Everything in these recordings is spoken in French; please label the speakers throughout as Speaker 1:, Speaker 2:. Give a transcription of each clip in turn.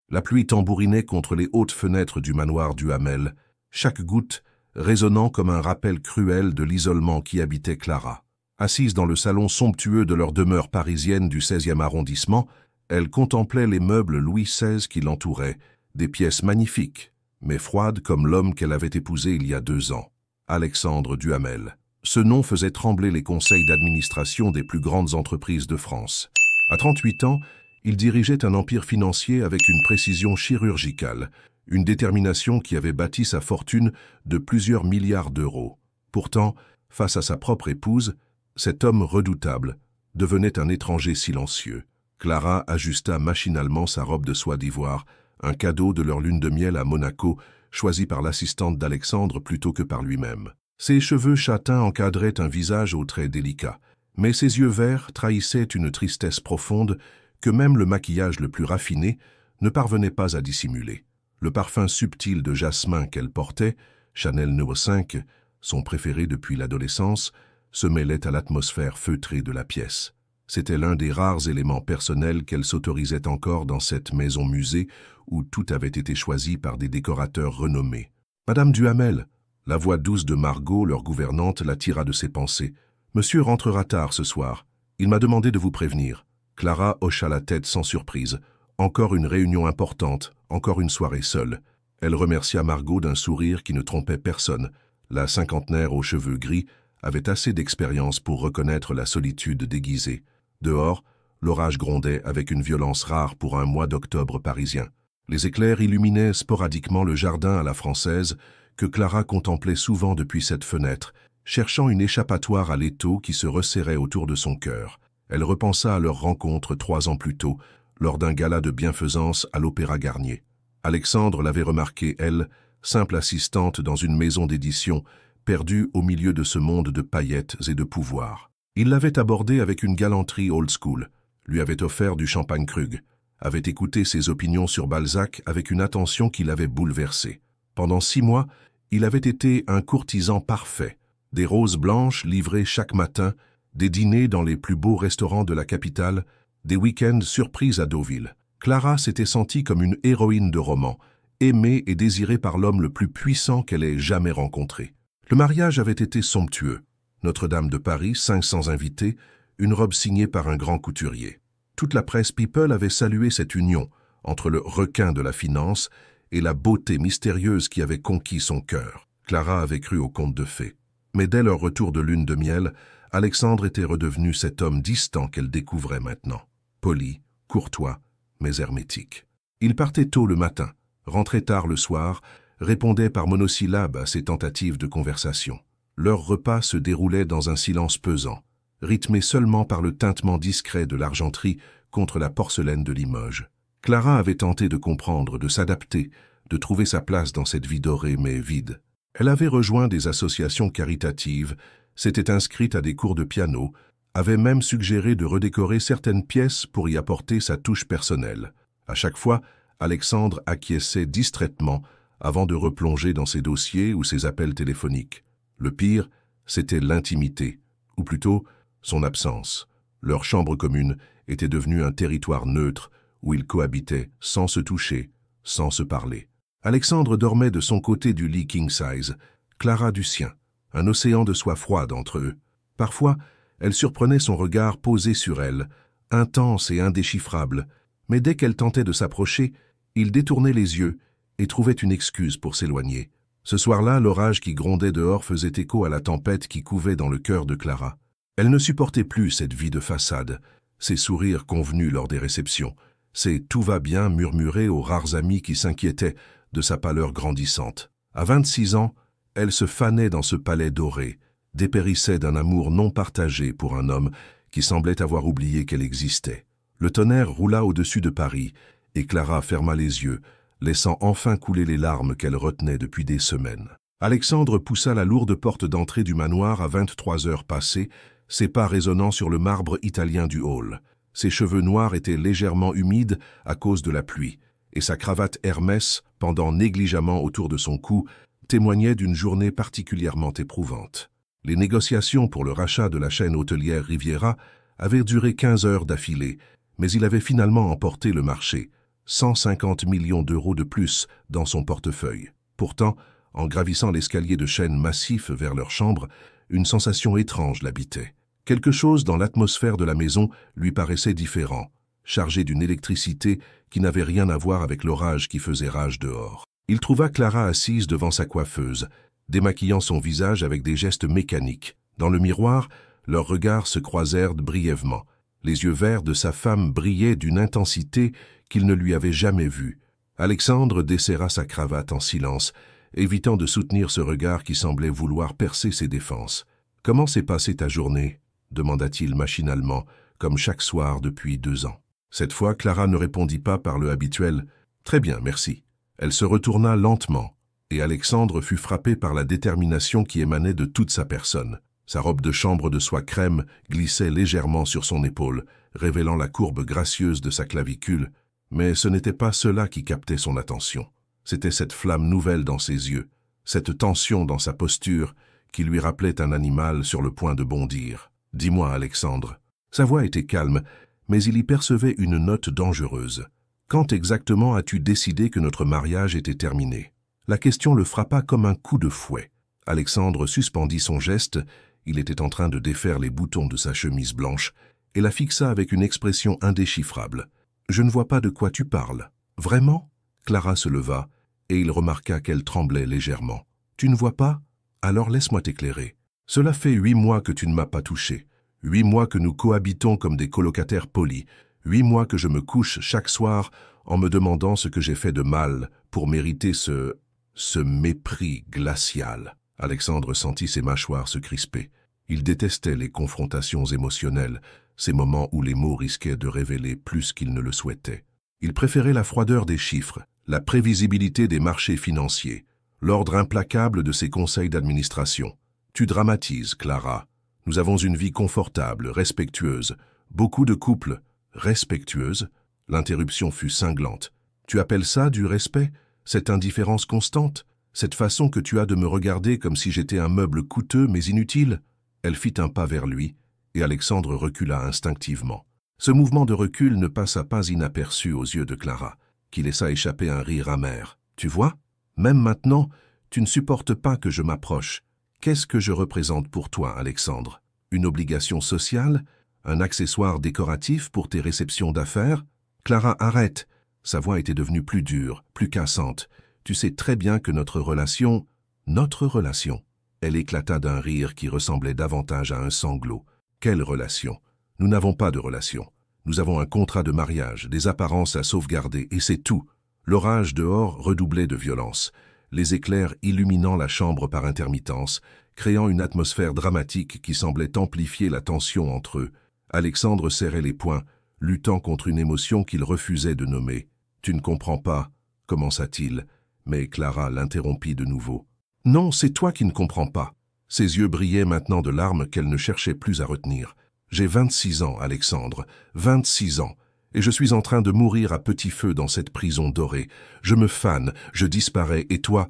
Speaker 1: La pluie tambourinait contre les hautes fenêtres du manoir Duhamel, chaque goutte résonnant comme un rappel cruel de l'isolement qui habitait Clara. Assise dans le salon somptueux de leur demeure parisienne du 16e arrondissement, elle contemplait les meubles Louis XVI qui l'entouraient, des pièces magnifiques, mais froides comme l'homme qu'elle avait épousé il y a 2 ans, Alexandre Duhamel. Ce nom faisait trembler les conseils d'administration des plus grandes entreprises de France. À 38 ans, il dirigeait un empire financier avec une précision chirurgicale, une détermination qui avait bâti sa fortune de plusieurs milliards d'euros. Pourtant, face à sa propre épouse, cet homme redoutable devenait un étranger silencieux. Clara ajusta machinalement sa robe de soie d'ivoire, un cadeau de leur lune de miel à Monaco, choisi par l'assistante d'Alexandre plutôt que par lui-même. Ses cheveux châtains encadraient un visage aux traits délicats, mais ses yeux verts trahissaient une tristesse profonde que même le maquillage le plus raffiné ne parvenait pas à dissimuler. Le parfum subtil de jasmin qu'elle portait, Chanel No. 5, son préféré depuis l'adolescence, se mêlait à l'atmosphère feutrée de la pièce. C'était l'un des rares éléments personnels qu'elle s'autorisait encore dans cette maison-musée où tout avait été choisi par des décorateurs renommés. « Madame Duhamel !» La voix douce de Margot, leur gouvernante, la tira de ses pensées. « Monsieur rentrera tard ce soir. Il m'a demandé de vous prévenir. » Clara hocha la tête sans surprise. Encore une réunion importante, encore une soirée seule. Elle remercia Margot d'un sourire qui ne trompait personne. La cinquantenaire aux cheveux gris avait assez d'expérience pour reconnaître la solitude déguisée. Dehors, l'orage grondait avec une violence rare pour un mois d'octobre parisien. Les éclairs illuminaient sporadiquement le jardin à la française que Clara contemplait souvent depuis cette fenêtre, cherchant une échappatoire à l'étau qui se resserrait autour de son cœur. Elle repensa à leur rencontre 3 ans plus tôt, lors d'un gala de bienfaisance à l'Opéra Garnier. Alexandre l'avait remarquée, elle, simple assistante dans une maison d'édition, perdue au milieu de ce monde de paillettes et de pouvoir. Il l'avait abordée avec une galanterie old school, lui avait offert du champagne Krug, avait écouté ses opinions sur Balzac avec une attention qui l'avait bouleversé. Pendant 6 mois, il avait été un courtisan parfait, des roses blanches livrées chaque matin, des dîners dans les plus beaux restaurants de la capitale, des week-ends surprises à Deauville. Clara s'était sentie comme une héroïne de roman, aimée et désirée par l'homme le plus puissant qu'elle ait jamais rencontré. Le mariage avait été somptueux. Notre-Dame de Paris, 500 invités, une robe signée par un grand couturier. Toute la presse people avait salué cette union entre le requin de la finance et la beauté mystérieuse qui avait conquis son cœur. Clara avait cru aux contes de fées. Mais dès leur retour de lune de miel, Alexandre était redevenu cet homme distant qu'elle découvrait maintenant. Poli, courtois, mais hermétique. Il partait tôt le matin, rentrait tard le soir, répondait par monosyllabes à ses tentatives de conversation. Leur repas se déroulait dans un silence pesant, rythmé seulement par le tintement discret de l'argenterie contre la porcelaine de Limoges. Clara avait tenté de comprendre, de s'adapter, de trouver sa place dans cette vie dorée mais vide. Elle avait rejoint des associations caritatives, s'était inscrite à des cours de piano, avait même suggéré de redécorer certaines pièces pour y apporter sa touche personnelle. À chaque fois, Alexandre acquiesçait distraitement avant de replonger dans ses dossiers ou ses appels téléphoniques. Le pire, c'était l'intimité, ou plutôt son absence. Leur chambre commune était devenue un territoire neutre où ils cohabitaient sans se toucher, sans se parler. Alexandre dormait de son côté du lit king size, Clara du sien, un océan de soie froide entre eux. Parfois, elle surprenait son regard posé sur elle, intense et indéchiffrable, mais dès qu'elle tentait de s'approcher, il détournait les yeux et trouvait une excuse pour s'éloigner. Ce soir-là, l'orage qui grondait dehors faisait écho à la tempête qui couvait dans le cœur de Clara. Elle ne supportait plus cette vie de façade, ces sourires convenus lors des réceptions, ces « tout va bien » murmurés aux rares amis qui s'inquiétaient de sa pâleur grandissante. À 26 ans, elle se fanait dans ce palais doré, dépérissait d'un amour non partagé pour un homme qui semblait avoir oublié qu'elle existait. Le tonnerre roula au-dessus de Paris, et Clara ferma les yeux, laissant enfin couler les larmes qu'elle retenait depuis des semaines. Alexandre poussa la lourde porte d'entrée du manoir à 23 heures passées, ses pas résonnant sur le marbre italien du hall. Ses cheveux noirs étaient légèrement humides à cause de la pluie, et sa cravate Hermès, pendant négligemment autour de son cou, témoignait d'une journée particulièrement éprouvante. Les négociations pour le rachat de la chaîne hôtelière Riviera avaient duré 15 heures d'affilée, mais il avait finalement emporté le marché, 150 millions d'euros de plus dans son portefeuille. Pourtant, en gravissant l'escalier de chêne massif vers leur chambre, une sensation étrange l'habitait. Quelque chose dans l'atmosphère de la maison lui paraissait différent, chargé d'une électricité qui n'avait rien à voir avec l'orage qui faisait rage dehors. Il trouva Clara assise devant sa coiffeuse, démaquillant son visage avec des gestes mécaniques. Dans le miroir, leurs regards se croisèrent brièvement. Les yeux verts de sa femme brillaient d'une intensité qu'il ne lui avait jamais vue. Alexandre desserra sa cravate en silence, évitant de soutenir ce regard qui semblait vouloir percer ses défenses. « Comment s'est passée ta journée ?» demanda-t-il machinalement, comme chaque soir depuis 2 ans. Cette fois, Clara ne répondit pas par le habituel « Très bien, merci ». Elle se retourna lentement, et Alexandre fut frappé par la détermination qui émanait de toute sa personne. Sa robe de chambre de soie crème glissait légèrement sur son épaule, révélant la courbe gracieuse de sa clavicule, mais ce n'était pas cela qui captait son attention. C'était cette flamme nouvelle dans ses yeux, cette tension dans sa posture qui lui rappelait un animal sur le point de bondir. « Dis-moi, Alexandre. » Sa voix était calme, mais il y percevait une note dangereuse. « Quand exactement as-tu décidé que notre mariage était terminé ?» La question le frappa comme un coup de fouet. Alexandre suspendit son geste, il était en train de défaire les boutons de sa chemise blanche, et la fixa avec une expression indéchiffrable. « Je ne vois pas de quoi tu parles. »« Vraiment ?» Clara se leva, et il remarqua qu'elle tremblait légèrement. « Tu ne vois pas? Alors laisse-moi t'éclairer. Cela fait 8 mois que tu ne m'as pas touché. 8 mois que nous cohabitons comme des colocataires polis. 8 mois que je me couche chaque soir en me demandant ce que j'ai fait de mal pour mériter ce mépris glacial. » Alexandre sentit ses mâchoires se crisper. Il détestait les confrontations émotionnelles, ces moments où les mots risquaient de révéler plus qu'ils ne le souhaitaient. Il préférait la froideur des chiffres, la prévisibilité des marchés financiers, l'ordre implacable de ses conseils d'administration. « Tu dramatises, Clara. Nous avons une vie confortable, respectueuse. Beaucoup de couples respectueuses. » L'interruption fut cinglante. « Tu appelles ça du respect? Cette indifférence constante? Cette façon que tu as de me regarder comme si j'étais un meuble coûteux mais inutile ?» Elle fit un pas vers lui, et Alexandre recula instinctivement. Ce mouvement de recul ne passa pas inaperçu aux yeux de Clara, qui laissa échapper un rire amer. « Tu vois? Même maintenant, tu ne supportes pas que je m'approche. Qu'est-ce que je représente pour toi, Alexandre? Une obligation sociale? Un accessoire décoratif pour tes réceptions d'affaires? » « Clara, arrête !» Sa voix était devenue plus dure, plus cassante. « Tu sais très bien que notre relation... » « Notre relation ?» Elle éclata d'un rire qui ressemblait davantage à un sanglot. « Quelle relation? Nous n'avons pas de relation. Nous avons un contrat de mariage, des apparences à sauvegarder, et c'est tout. » L'orage dehors redoublait de violence, les éclairs illuminant la chambre par intermittence, créant une atmosphère dramatique qui semblait amplifier la tension entre eux. Alexandre serrait les poings, luttant contre une émotion qu'il refusait de nommer. « Tu ne comprends pas » commença-t-il, mais Clara l'interrompit de nouveau. « Non, c'est toi qui ne comprends pas. » Ses yeux brillaient maintenant de larmes qu'elle ne cherchait plus à retenir. « J'ai 26 ans, Alexandre, 26 ans, et je suis en train de mourir à petit feu dans cette prison dorée. Je me fane, je disparais, et toi,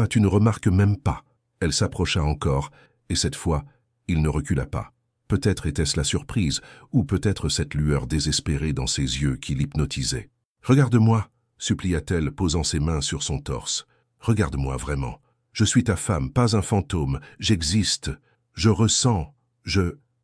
Speaker 1: tu ne remarques même pas. » Elle s'approcha encore, et cette fois, il ne recula pas. Peut-être était-ce la surprise, ou peut-être cette lueur désespérée dans ses yeux qui l'hypnotisait. « Regarde-moi » supplia-t-elle, posant ses mains sur son torse. « Regarde-moi vraiment. Je suis ta femme, pas un fantôme. J'existe. Je ressens.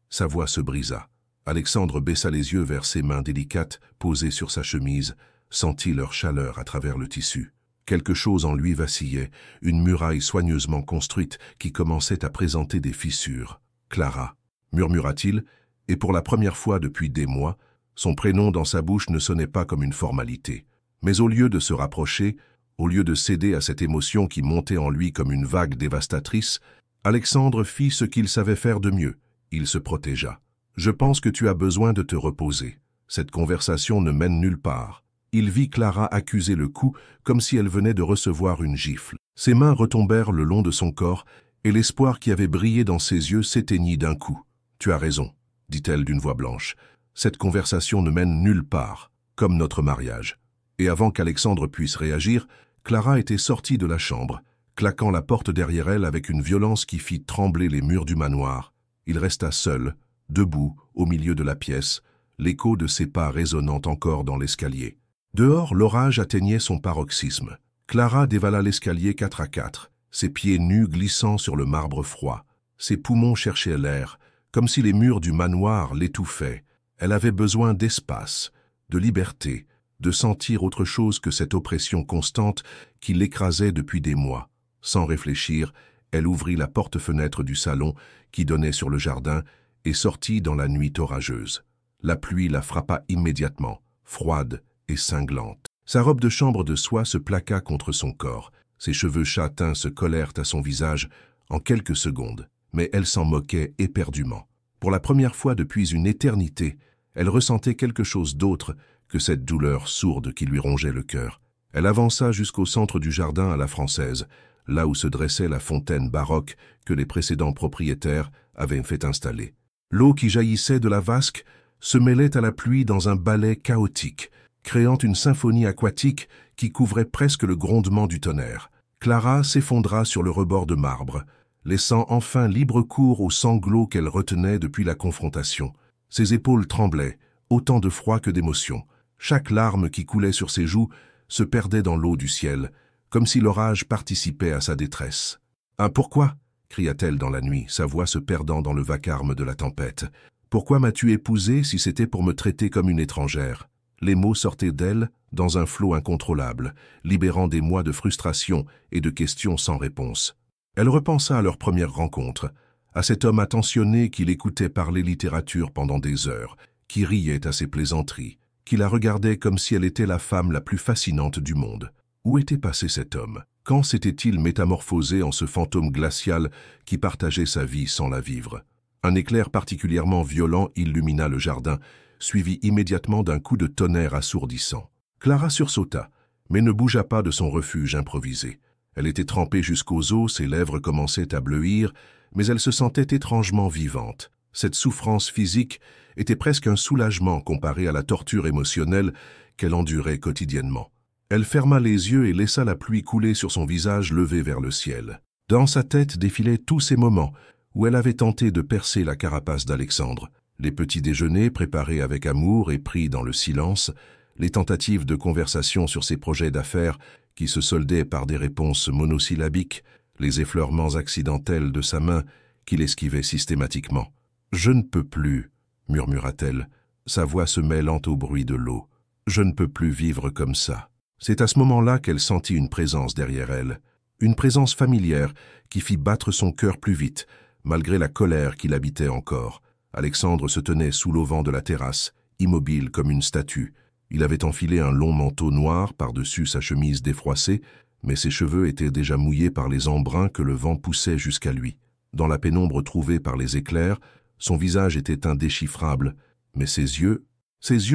Speaker 1: Sa voix se brisa. Alexandre baissa les yeux vers ses mains délicates posées sur sa chemise, sentit leur chaleur à travers le tissu. Quelque chose en lui vacillait, une muraille soigneusement construite qui commençait à présenter des fissures. « Clara » murmura-t-il, et pour la première fois depuis des mois, son prénom dans sa bouche ne sonnait pas comme une formalité. Mais au lieu de se rapprocher, au lieu de céder à cette émotion qui montait en lui comme une vague dévastatrice, Alexandre fit ce qu'il savait faire de mieux. Il se protégea. « Je pense que tu as besoin de te reposer. Cette conversation ne mène nulle part. » Il vit Clara accuser le cou comme si elle venait de recevoir une gifle. Ses mains retombèrent le long de son corps et l'espoir qui avait brillé dans ses yeux s'éteignit d'un coup. « Tu as raison, » dit-elle d'une voix blanche. « Cette conversation ne mène nulle part, comme notre mariage. » Et avant qu'Alexandre puisse réagir, Clara était sortie de la chambre, claquant la porte derrière elle avec une violence qui fit trembler les murs du manoir. Il resta seul, debout, au milieu de la pièce, l'écho de ses pas résonnant encore dans l'escalier. Dehors, l'orage atteignait son paroxysme. Clara dévala l'escalier 4 à 4, ses pieds nus glissant sur le marbre froid. Ses poumons cherchaient l'air, comme si les murs du manoir l'étouffaient. Elle avait besoin d'espace, de liberté, de sentir autre chose que cette oppression constante qui l'écrasait depuis des mois. Sans réfléchir, elle ouvrit la porte-fenêtre du salon qui donnait sur le jardin et sortit dans la nuit orageuse. La pluie la frappa immédiatement, froide et cinglante. Sa robe de chambre de soie se plaqua contre son corps. Ses cheveux châtains se collèrent à son visage en quelques secondes, mais elle s'en moquait éperdument. Pour la première fois depuis une éternité, elle ressentait quelque chose d'autre que cette douleur sourde qui lui rongeait le cœur. Elle avança jusqu'au centre du jardin à la française, là où se dressait la fontaine baroque que les précédents propriétaires avaient fait installer. L'eau qui jaillissait de la vasque se mêlait à la pluie dans un ballet chaotique, créant une symphonie aquatique qui couvrait presque le grondement du tonnerre. Clara s'effondra sur le rebord de marbre, laissant enfin libre cours aux sanglots qu'elle retenait depuis la confrontation. Ses épaules tremblaient, autant de froid que d'émotion. Chaque larme qui coulait sur ses joues se perdait dans l'eau du ciel, comme si l'orage participait à sa détresse. « Ah, pourquoi » cria-t-elle dans la nuit, sa voix se perdant dans le vacarme de la tempête. « Pourquoi m'as-tu épousée si c'était pour me traiter comme une étrangère ?» Les mots sortaient d'elle dans un flot incontrôlable, libérant des mois de frustration et de questions sans réponse. Elle repensa à leur première rencontre, à cet homme attentionné qui l'écoutait parler littérature pendant des heures, qui riait à ses plaisanteries, qui la regardait comme si elle était la femme la plus fascinante du monde. Où était passé cet homme? Quand s'était-il métamorphosé en ce fantôme glacial qui partageait sa vie sans la vivre? Un éclair particulièrement violent illumina le jardin, suivi immédiatement d'un coup de tonnerre assourdissant. Clara sursauta, mais ne bougea pas de son refuge improvisé. Elle était trempée jusqu'aux os, ses lèvres commençaient à bleuir, mais elle se sentait étrangement vivante. Cette souffrance physique était presque un soulagement comparé à la torture émotionnelle qu'elle endurait quotidiennement. Elle ferma les yeux et laissa la pluie couler sur son visage levé vers le ciel. Dans sa tête défilaient tous ces moments où elle avait tenté de percer la carapace d'Alexandre. Les petits déjeuners préparés avec amour et pris dans le silence, les tentatives de conversation sur ses projets d'affaires qui se soldaient par des réponses monosyllabiques, les effleurements accidentels de sa main qu'il esquivait systématiquement. « Je ne peux plus » murmura-t-elle, sa voix se mêlant au bruit de l'eau. « Je ne peux plus vivre comme ça. » C'est à ce moment-là qu'elle sentit une présence derrière elle, une présence familière qui fit battre son cœur plus vite, malgré la colère qui l'habitait encore. Alexandre se tenait sous l'auvent de la terrasse, immobile comme une statue. Il avait enfilé un long manteau noir par-dessus sa chemise défroissée, mais ses cheveux étaient déjà mouillés par les embruns que le vent poussait jusqu'à lui. Dans la pénombre trouvée par les éclairs, son visage était indéchiffrable, mais ses yeux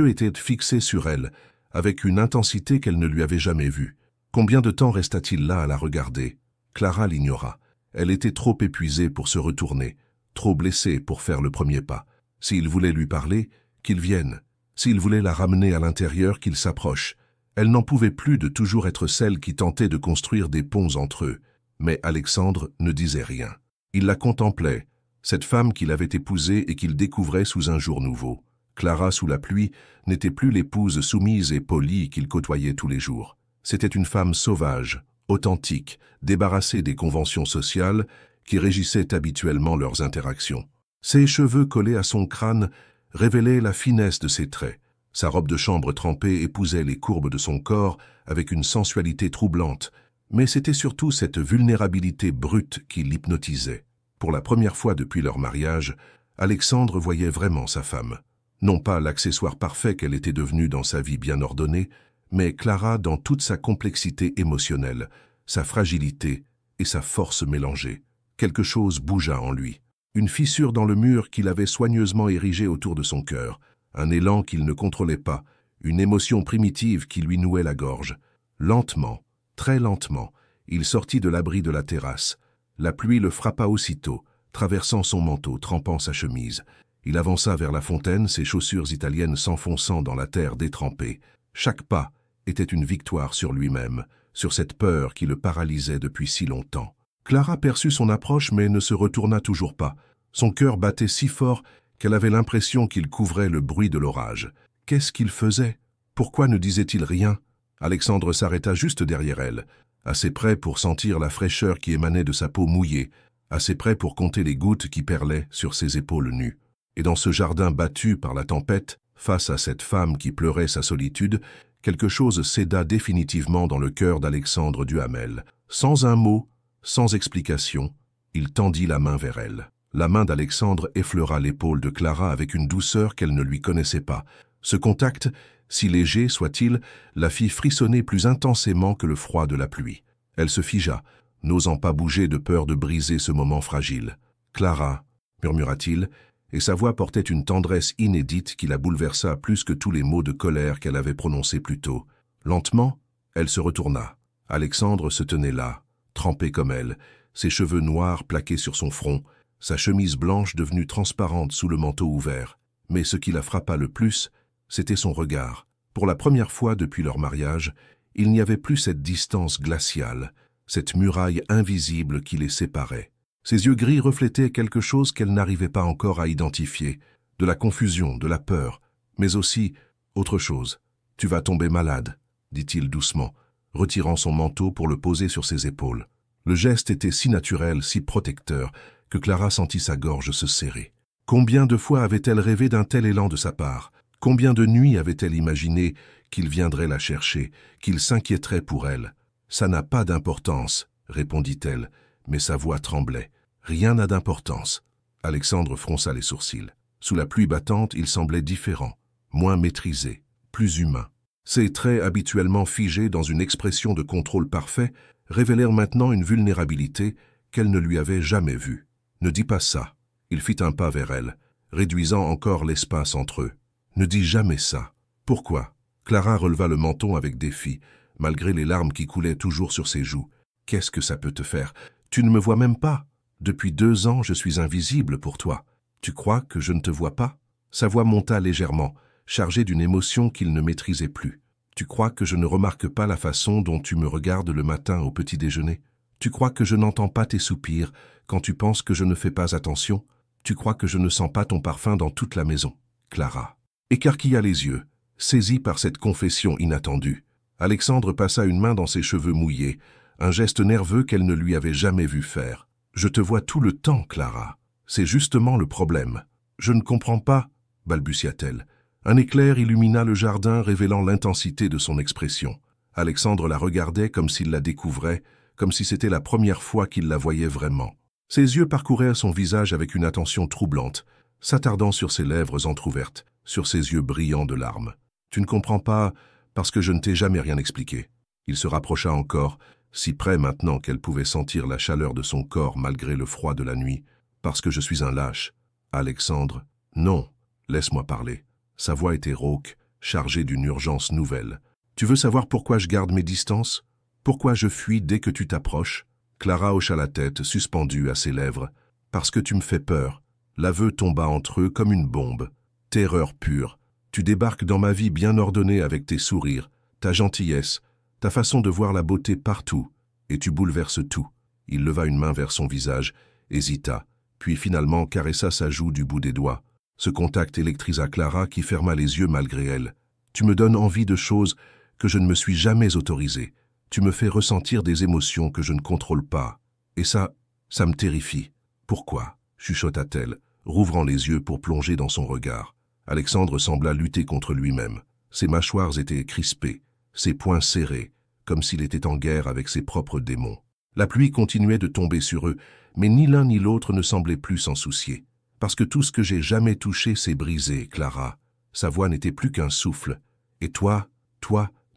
Speaker 1: étaient fixés sur elle, avec une intensité qu'elle ne lui avait jamais vue. Combien de temps resta-t-il là à la regarder? Clara l'ignora. Elle était trop épuisée pour se retourner, trop blessée pour faire le premier pas. S'il voulait lui parler, qu'il vienne. S'il voulait la ramener à l'intérieur, qu'il s'approche. Elle n'en pouvait plus de toujours être celle qui tentait de construire des ponts entre eux. Mais Alexandre ne disait rien. Il la contemplait, cette femme qu'il avait épousée et qu'il découvrait sous un jour nouveau. Clara, sous la pluie, n'était plus l'épouse soumise et polie qu'il côtoyait tous les jours. C'était une femme sauvage, authentique, débarrassée des conventions sociales qui régissaient habituellement leurs interactions. Ses cheveux collés à son crâne révélaient la finesse de ses traits. Sa robe de chambre trempée épousait les courbes de son corps avec une sensualité troublante, mais c'était surtout cette vulnérabilité brute qui l'hypnotisait. Pour la première fois depuis leur mariage, Alexandre voyait vraiment sa femme. Non pas l'accessoire parfait qu'elle était devenue dans sa vie bien ordonnée, mais Clara dans toute sa complexité émotionnelle, sa fragilité et sa force mélangées. Quelque chose bougea en lui. Une fissure dans le mur qu'il avait soigneusement érigé autour de son cœur, un élan qu'il ne contrôlait pas, une émotion primitive qui lui nouait la gorge. Lentement, très lentement, il sortit de l'abri de la terrasse. La pluie le frappa aussitôt, traversant son manteau, trempant sa chemise. Il avança vers la fontaine, ses chaussures italiennes s'enfonçant dans la terre détrempée. Chaque pas était une victoire sur lui-même, sur cette peur qui le paralysait depuis si longtemps. Clara perçut son approche mais ne se retourna toujours pas. Son cœur battait si fort qu'elle avait l'impression qu'il couvrait le bruit de l'orage. Qu'est-ce qu'il faisait? Pourquoi ne disait-il rien? Alexandre s'arrêta juste derrière elle, assez près pour sentir la fraîcheur qui émanait de sa peau mouillée, assez près pour compter les gouttes qui perlaient sur ses épaules nues. Et dans ce jardin battu par la tempête, face à cette femme qui pleurait sa solitude, quelque chose céda définitivement dans le cœur d'Alexandre Duhamel. Sans un mot, sans explication, il tendit la main vers elle. La main d'Alexandre effleura l'épaule de Clara avec une douceur qu'elle ne lui connaissait pas. Ce contact, si léger soit-il, la fit frissonner plus intensément que le froid de la pluie. Elle se figea, n'osant pas bouger de peur de briser ce moment fragile. « Clara » murmura-t-il, et sa voix portait une tendresse inédite qui la bouleversa plus que tous les mots de colère qu'elle avait prononcés plus tôt. Lentement, elle se retourna. Alexandre se tenait là, trempé comme elle, ses cheveux noirs plaqués sur son front, sa chemise blanche devenue transparente sous le manteau ouvert. Mais ce qui la frappa le plus, c'était son regard. Pour la première fois depuis leur mariage, il n'y avait plus cette distance glaciale, cette muraille invisible qui les séparait. Ses yeux gris reflétaient quelque chose qu'elle n'arrivait pas encore à identifier, de la confusion, de la peur, mais aussi autre chose. « Tu vas tomber malade », dit-il doucement, retirant son manteau pour le poser sur ses épaules. Le geste était si naturel, si protecteur, que Clara sentit sa gorge se serrer. Combien de fois avait-elle rêvé d'un tel élan de sa part? Combien de nuits avait-elle imaginé qu'il viendrait la chercher, qu'il s'inquiéterait pour elle? « Ça n'a pas d'importance », répondit-elle, mais sa voix tremblait. « Rien n'a d'importance. » Alexandre fronça les sourcils. Sous la pluie battante, il semblait différent, moins maîtrisé, plus humain. Ses traits habituellement figés dans une expression de contrôle parfait révélèrent maintenant une vulnérabilité qu'elle ne lui avait jamais vue. « Ne dis pas ça. » Il fit un pas vers elle, réduisant encore l'espace entre eux. « Ne dis jamais ça. » « Pourquoi ?» Clara releva le menton avec défi, malgré les larmes qui coulaient toujours sur ses joues. « Qu'est-ce que ça peut te faire? Tu ne me vois même pas. Depuis 2 ans, je suis invisible pour toi. Tu crois que je ne te vois pas ?» Sa voix monta légèrement, chargée d'une émotion qu'il ne maîtrisait plus. « Tu crois que je ne remarque pas la façon dont tu me regardes le matin au petit déjeuner? Tu crois que je n'entends pas tes soupirs quand tu penses que je ne fais pas attention? Tu crois que je ne sens pas ton parfum dans toute la maison ?» Clara écarquilla les yeux, saisie par cette confession inattendue. Alexandre passa une main dans ses cheveux mouillés, un geste nerveux qu'elle ne lui avait jamais vu faire. « Je te vois tout le temps, Clara. C'est justement le problème. »« Je ne comprends pas, » balbutia-t-elle. Un éclair illumina le jardin, révélant l'intensité de son expression. Alexandre la regardait comme s'il la découvrait, comme si c'était la première fois qu'il la voyait vraiment. Ses yeux parcouraient son visage avec une attention troublante, s'attardant sur ses lèvres entr'ouvertes, sur ses yeux brillants de larmes. « Tu ne comprends pas parce que je ne t'ai jamais rien expliqué. » Il se rapprocha encore, si près maintenant qu'elle pouvait sentir la chaleur de son corps malgré le froid de la nuit. « Parce que je suis un lâche. »« Alexandre, non, laisse-moi parler. » Sa voix était rauque, chargée d'une urgence nouvelle. « Tu veux savoir pourquoi je garde mes distances? Pourquoi je fuis dès que tu t'approches ?» Clara hocha la tête, suspendue à ses lèvres. « Parce que tu me fais peur. » L'aveu tomba entre eux comme une bombe. Terreur pure. Tu débarques dans ma vie bien ordonnée avec tes sourires, ta gentillesse, ta façon de voir la beauté partout, et tu bouleverses tout. Il leva une main vers son visage, hésita, puis finalement caressa sa joue du bout des doigts. Ce contact électrisa Clara qui ferma les yeux malgré elle. Tu me donnes envie de choses que je ne me suis jamais autorisées. Tu me fais ressentir des émotions que je ne contrôle pas. Et ça me terrifie. Pourquoi? Chuchota-t-elle, rouvrant les yeux pour plonger dans son regard. Alexandre sembla lutter contre lui-même. Ses mâchoires étaient crispées, ses poings serrés, comme s'il était en guerre avec ses propres démons. La pluie continuait de tomber sur eux, mais ni l'un ni l'autre ne semblait plus s'en soucier. « Parce que tout ce que j'ai jamais touché s'est brisé, Clara. » Sa voix n'était plus qu'un souffle. « Et toi,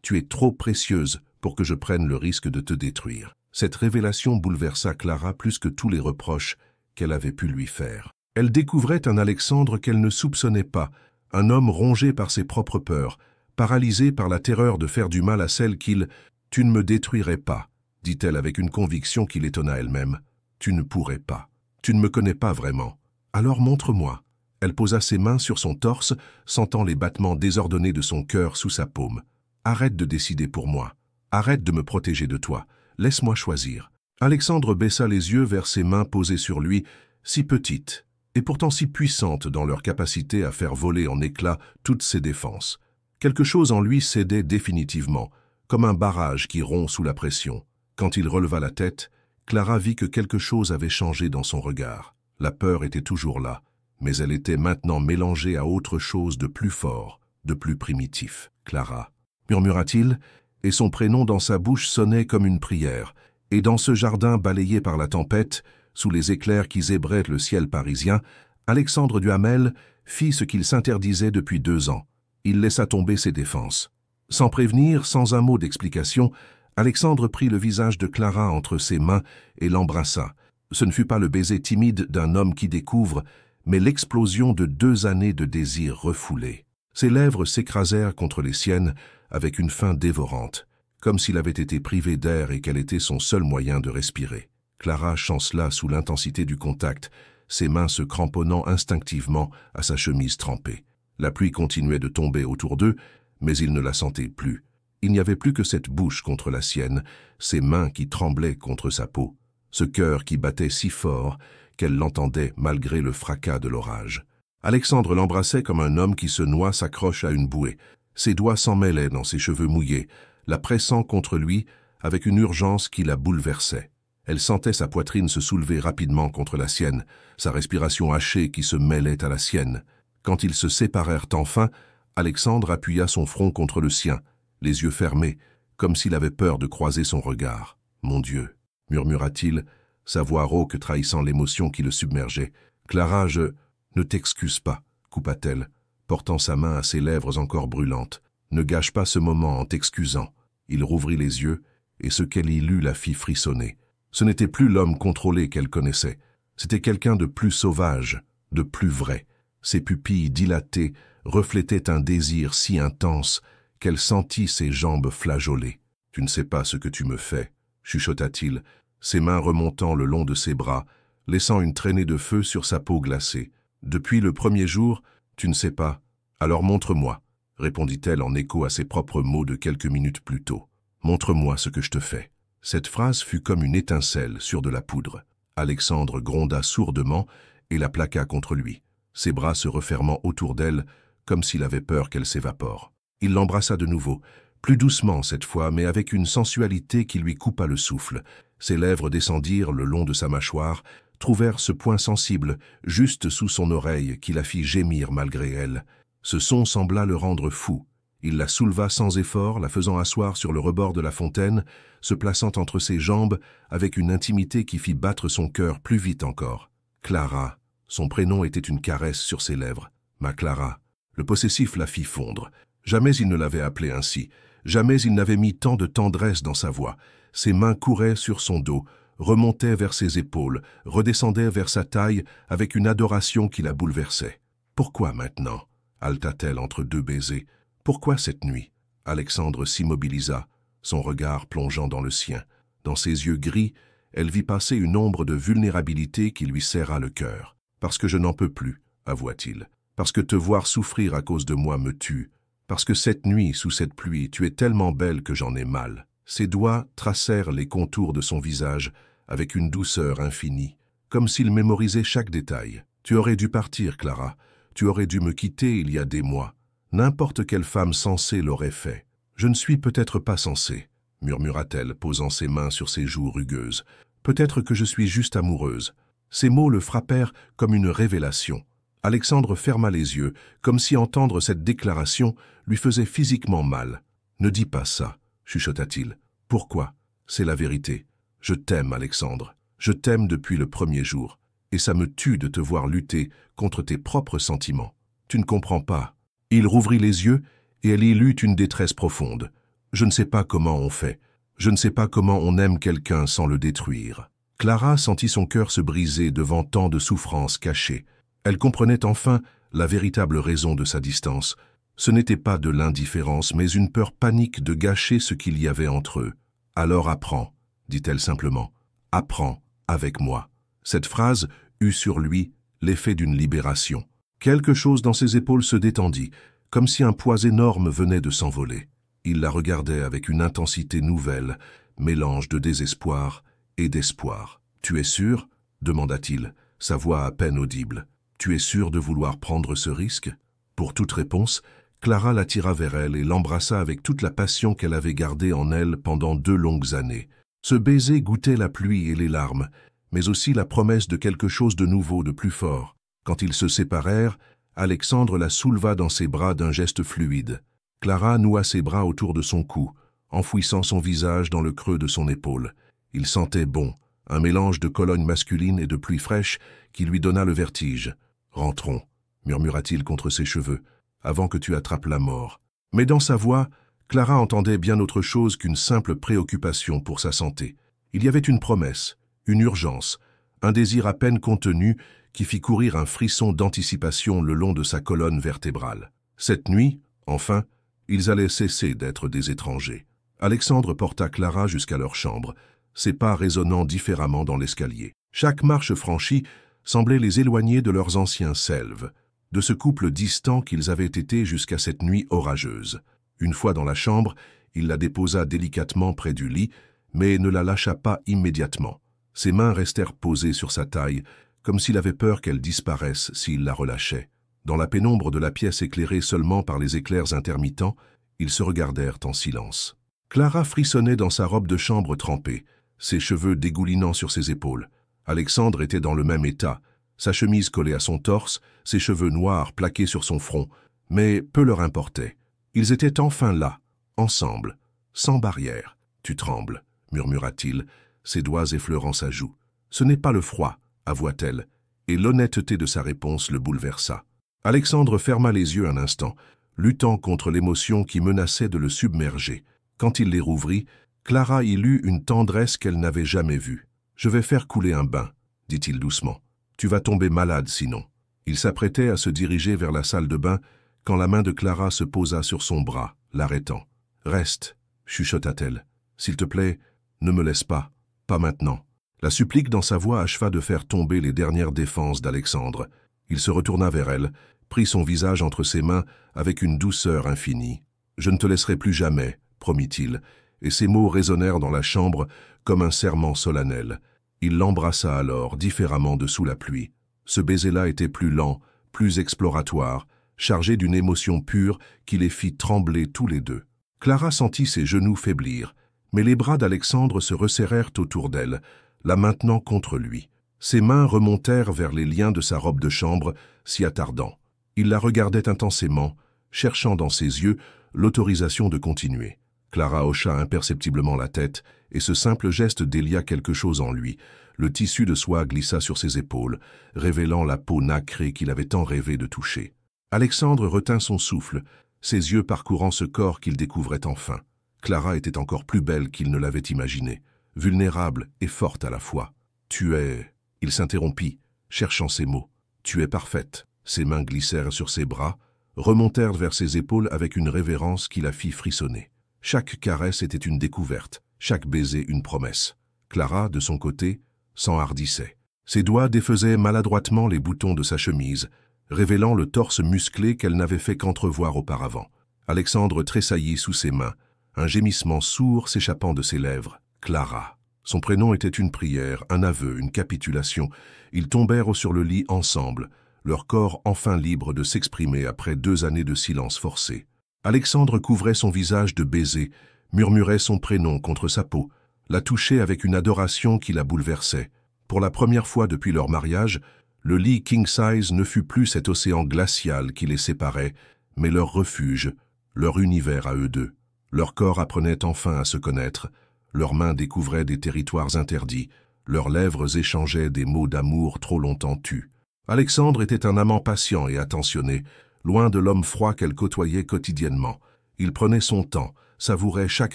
Speaker 1: tu es trop précieuse pour que je prenne le risque de te détruire. » Cette révélation bouleversa Clara plus que tous les reproches qu'elle avait pu lui faire. Elle découvrait un Alexandre qu'elle ne soupçonnait pas, un homme rongé par ses propres peurs, paralysé par la terreur de faire du mal à celle qu'il « Tu ne me détruirais pas », dit-elle avec une conviction qui l'étonna elle-même. « Tu ne pourrais pas. Tu ne me connais pas vraiment. Alors montre-moi. » Elle posa ses mains sur son torse, sentant les battements désordonnés de son cœur sous sa paume. « Arrête de décider pour moi. Arrête de me protéger de toi. Laisse-moi choisir. » Alexandre baissa les yeux vers ses mains posées sur lui, si petites, et pourtant si puissantes dans leur capacité à faire voler en éclats toutes ses défenses. Quelque chose en lui cédait définitivement, comme un barrage qui rompt sous la pression. Quand il releva la tête, Clara vit que quelque chose avait changé dans son regard. La peur était toujours là, mais elle était maintenant mélangée à autre chose de plus fort, de plus primitif. « Clara » murmura-t-il, et son prénom dans sa bouche sonnait comme une prière. Et dans ce jardin balayé par la tempête, sous les éclairs qui zébraient le ciel parisien, Alexandre Duhamel fit ce qu'il s'interdisait depuis 2 ans. Il laissa tomber ses défenses. Sans prévenir, sans un mot d'explication, Alexandre prit le visage de Clara entre ses mains et l'embrassa. Ce ne fut pas le baiser timide d'un homme qui découvre, mais l'explosion de 2 années de désir refoulé. Ses lèvres s'écrasèrent contre les siennes avec une faim dévorante, comme s'il avait été privé d'air et qu'elle était son seul moyen de respirer. Clara chancela sous l'intensité du contact, ses mains se cramponnant instinctivement à sa chemise trempée. La pluie continuait de tomber autour d'eux, mais il ne la sentait plus. Il n'y avait plus que cette bouche contre la sienne, ses mains qui tremblaient contre sa peau, ce cœur qui battait si fort qu'elle l'entendait malgré le fracas de l'orage. Alexandre l'embrassait comme un homme qui se noie s'accroche à une bouée. Ses doigts s'en mêlaient dans ses cheveux mouillés, la pressant contre lui avec une urgence qui la bouleversait. Elle sentait sa poitrine se soulever rapidement contre la sienne, sa respiration hachée qui se mêlait à la sienne. Quand ils se séparèrent enfin, Alexandre appuya son front contre le sien, les yeux fermés, comme s'il avait peur de croiser son regard. « Mon Dieu !» murmura-t-il, sa voix rauque trahissant l'émotion qui le submergeait. « Clara, je... Ne t'excuse pas, coupa-t-elle, portant sa main à ses lèvres encore brûlantes. Ne gâche pas ce moment en t'excusant. » Il rouvrit les yeux, et ce qu'elle y lut la fit frissonner. Ce n'était plus l'homme contrôlé qu'elle connaissait. C'était quelqu'un de plus sauvage, de plus vrai. Ses pupilles dilatées reflétaient un désir si intense qu'elle sentit ses jambes flageoler. « Tu ne sais pas ce que tu me fais, » chuchota-t-il, ses mains remontant le long de ses bras, laissant une traînée de feu sur sa peau glacée. « Depuis le premier jour, tu ne sais pas. Alors montre-moi, » répondit-elle en écho à ses propres mots de quelques minutes plus tôt. « Montre-moi ce que je te fais. » Cette phrase fut comme une étincelle sur de la poudre. Alexandre gronda sourdement et la plaqua contre lui, ses bras se refermant autour d'elle comme s'il avait peur qu'elle s'évapore. Il l'embrassa de nouveau, plus doucement cette fois, mais avec une sensualité qui lui coupa le souffle. Ses lèvres descendirent le long de sa mâchoire, trouvèrent ce point sensible, juste sous son oreille, qui la fit gémir malgré elle. Ce son sembla le rendre fou. Il la souleva sans effort, la faisant asseoir sur le rebord de la fontaine, se plaçant entre ses jambes avec une intimité qui fit battre son cœur plus vite encore. Clara, son prénom était une caresse sur ses lèvres. Ma Clara. Le possessif la fit fondre. Jamais il ne l'avait appelée ainsi. Jamais il n'avait mis tant de tendresse dans sa voix. Ses mains couraient sur son dos, remontaient vers ses épaules, redescendaient vers sa taille avec une adoration qui la bouleversait. « Pourquoi maintenant ?» haleta-t-elle entre 2 baisers. « Pourquoi cette nuit ?» Alexandre s'immobilisa, son regard plongeant dans le sien. Dans ses yeux gris, elle vit passer une ombre de vulnérabilité qui lui serra le cœur. « Parce que je n'en peux plus, » avoua-t-il. « Parce que te voir souffrir à cause de moi me tue. Parce que cette nuit, sous cette pluie, tu es tellement belle que j'en ai mal. » Ses doigts tracèrent les contours de son visage avec une douceur infinie, comme s'il mémorisait chaque détail. « Tu aurais dû partir, Clara. Tu aurais dû me quitter il y a des mois. N'importe quelle femme sensée l'aurait fait. Je ne suis peut-être pas censée, » murmura-t-elle, posant ses mains sur ses joues rugueuses. « Peut-être que je suis juste amoureuse. » Ces mots le frappèrent comme une révélation. Alexandre ferma les yeux, comme si entendre cette déclaration lui faisait physiquement mal. « Ne dis pas ça, » chuchota-t-il. « Pourquoi? C'est la vérité. Je t'aime, Alexandre. Je t'aime depuis le premier jour. Et ça me tue de te voir lutter contre tes propres sentiments. Tu ne comprends pas. » Il rouvrit les yeux et elle y lut une détresse profonde. « Je ne sais pas comment on fait. Je ne sais pas comment on aime quelqu'un sans le détruire. » Clara sentit son cœur se briser devant tant de souffrances cachées. Elle comprenait enfin la véritable raison de sa distance. Ce n'était pas de l'indifférence, mais une peur panique de gâcher ce qu'il y avait entre eux. « Alors apprends, » dit-elle simplement. « Apprends avec moi. » Cette phrase eut sur lui l'effet d'une libération. Quelque chose dans ses épaules se détendit, comme si un poids énorme venait de s'envoler. Il la regardait avec une intensité nouvelle, mélange de désespoir et d'espoir. « Tu es sûr ?» demanda-t-il, sa voix à peine audible. « Tu es sûr de vouloir prendre ce risque ?» Pour toute réponse, Clara l'attira vers elle et l'embrassa avec toute la passion qu'elle avait gardée en elle pendant 2 longues années. Ce baiser goûtait la pluie et les larmes, mais aussi la promesse de quelque chose de nouveau, de plus fort. Quand ils se séparèrent, Alexandre la souleva dans ses bras d'un geste fluide. Clara noua ses bras autour de son cou, enfouissant son visage dans le creux de son épaule. Il sentait bon, un mélange de Cologne masculine et de pluie fraîche qui lui donna le vertige. « Rentrons », murmura-t-il contre ses cheveux, « avant que tu attrapes la mort. » Mais dans sa voix, Clara entendait bien autre chose qu'une simple préoccupation pour sa santé. Il y avait une promesse, une urgence, un désir à peine contenu qui fit courir un frisson d'anticipation le long de sa colonne vertébrale. Cette nuit, enfin, ils allaient cesser d'être des étrangers. Alexandre porta Clara jusqu'à leur chambre, ses pas résonnant différemment dans l'escalier. Chaque marche franchie semblait les éloigner de leurs anciens selves, de ce couple distant qu'ils avaient été jusqu'à cette nuit orageuse. Une fois dans la chambre, il la déposa délicatement près du lit, mais ne la lâcha pas immédiatement. Ses mains restèrent posées sur sa taille, comme s'il avait peur qu'elle disparaisse s'il la relâchait. Dans la pénombre de la pièce éclairée seulement par les éclairs intermittents, ils se regardèrent en silence. Clara frissonnait dans sa robe de chambre trempée, ses cheveux dégoulinant sur ses épaules. Alexandre était dans le même état, sa chemise collée à son torse, ses cheveux noirs plaqués sur son front, mais peu leur importait. Ils étaient enfin là, ensemble, sans barrière. « Tu trembles », murmura-t-il, ses doigts effleurant sa joue. « Ce n'est pas le froid », avoua-t-elle, et l'honnêteté de sa réponse le bouleversa. Alexandre ferma les yeux un instant, luttant contre l'émotion qui menaçait de le submerger. Quand il les rouvrit, Clara y lut une tendresse qu'elle n'avait jamais vue. « Je vais faire couler un bain », dit-il doucement. « Tu vas tomber malade sinon. » Il s'apprêtait à se diriger vers la salle de bain quand la main de Clara se posa sur son bras, l'arrêtant. « Reste », chuchota-t-elle. « S'il te plaît, ne me laisse pas. Pas maintenant. » La supplique dans sa voix acheva de faire tomber les dernières défenses d'Alexandre. Il se retourna vers elle, prit son visage entre ses mains avec une douceur infinie. « Je ne te laisserai plus jamais », promit-il, et ses mots résonnèrent dans la chambre comme un serment solennel. Il l'embrassa alors, différemment de sous la pluie. Ce baiser-là était plus lent, plus exploratoire, chargé d'une émotion pure qui les fit trembler tous les deux. Clara sentit ses genoux faiblir, mais les bras d'Alexandre se resserrèrent autour d'elle, la maintenant contre lui. Ses mains remontèrent vers les liens de sa robe de chambre, s'y attardant. Il la regardait intensément, cherchant dans ses yeux l'autorisation de continuer. Clara hocha imperceptiblement la tête, et ce simple geste délia quelque chose en lui. Le tissu de soie glissa sur ses épaules, révélant la peau nacrée qu'il avait tant rêvé de toucher. Alexandre retint son souffle, ses yeux parcourant ce corps qu'il découvrait enfin. Clara était encore plus belle qu'il ne l'avait imaginé, vulnérable et forte à la fois. « Tu es... » Il s'interrompit, cherchant ses mots. « Tu es parfaite. » Ses mains glissèrent sur ses bras, remontèrent vers ses épaules avec une révérence qui la fit frissonner. Chaque caresse était une découverte, chaque baiser une promesse. Clara, de son côté, s'enhardissait. Ses doigts défaisaient maladroitement les boutons de sa chemise, révélant le torse musclé qu'elle n'avait fait qu'entrevoir auparavant. Alexandre tressaillit sous ses mains, un gémissement sourd s'échappant de ses lèvres. Clara. Son prénom était une prière, un aveu, une capitulation. Ils tombèrent sur le lit ensemble, leur corps enfin libre de s'exprimer après 2 années de silence forcé. Alexandre couvrait son visage de baisers, murmurait son prénom contre sa peau, la touchait avec une adoration qui la bouleversait. Pour la première fois depuis leur mariage, le lit king-size ne fut plus cet océan glacial qui les séparait, mais leur refuge, leur univers à eux deux. Leur corps apprenait enfin à se connaître, leurs mains découvraient des territoires interdits, leurs lèvres échangeaient des mots d'amour trop longtemps tus. Alexandre était un amant patient et attentionné, loin de l'homme froid qu'elle côtoyait quotidiennement. Il prenait son temps, savourait chaque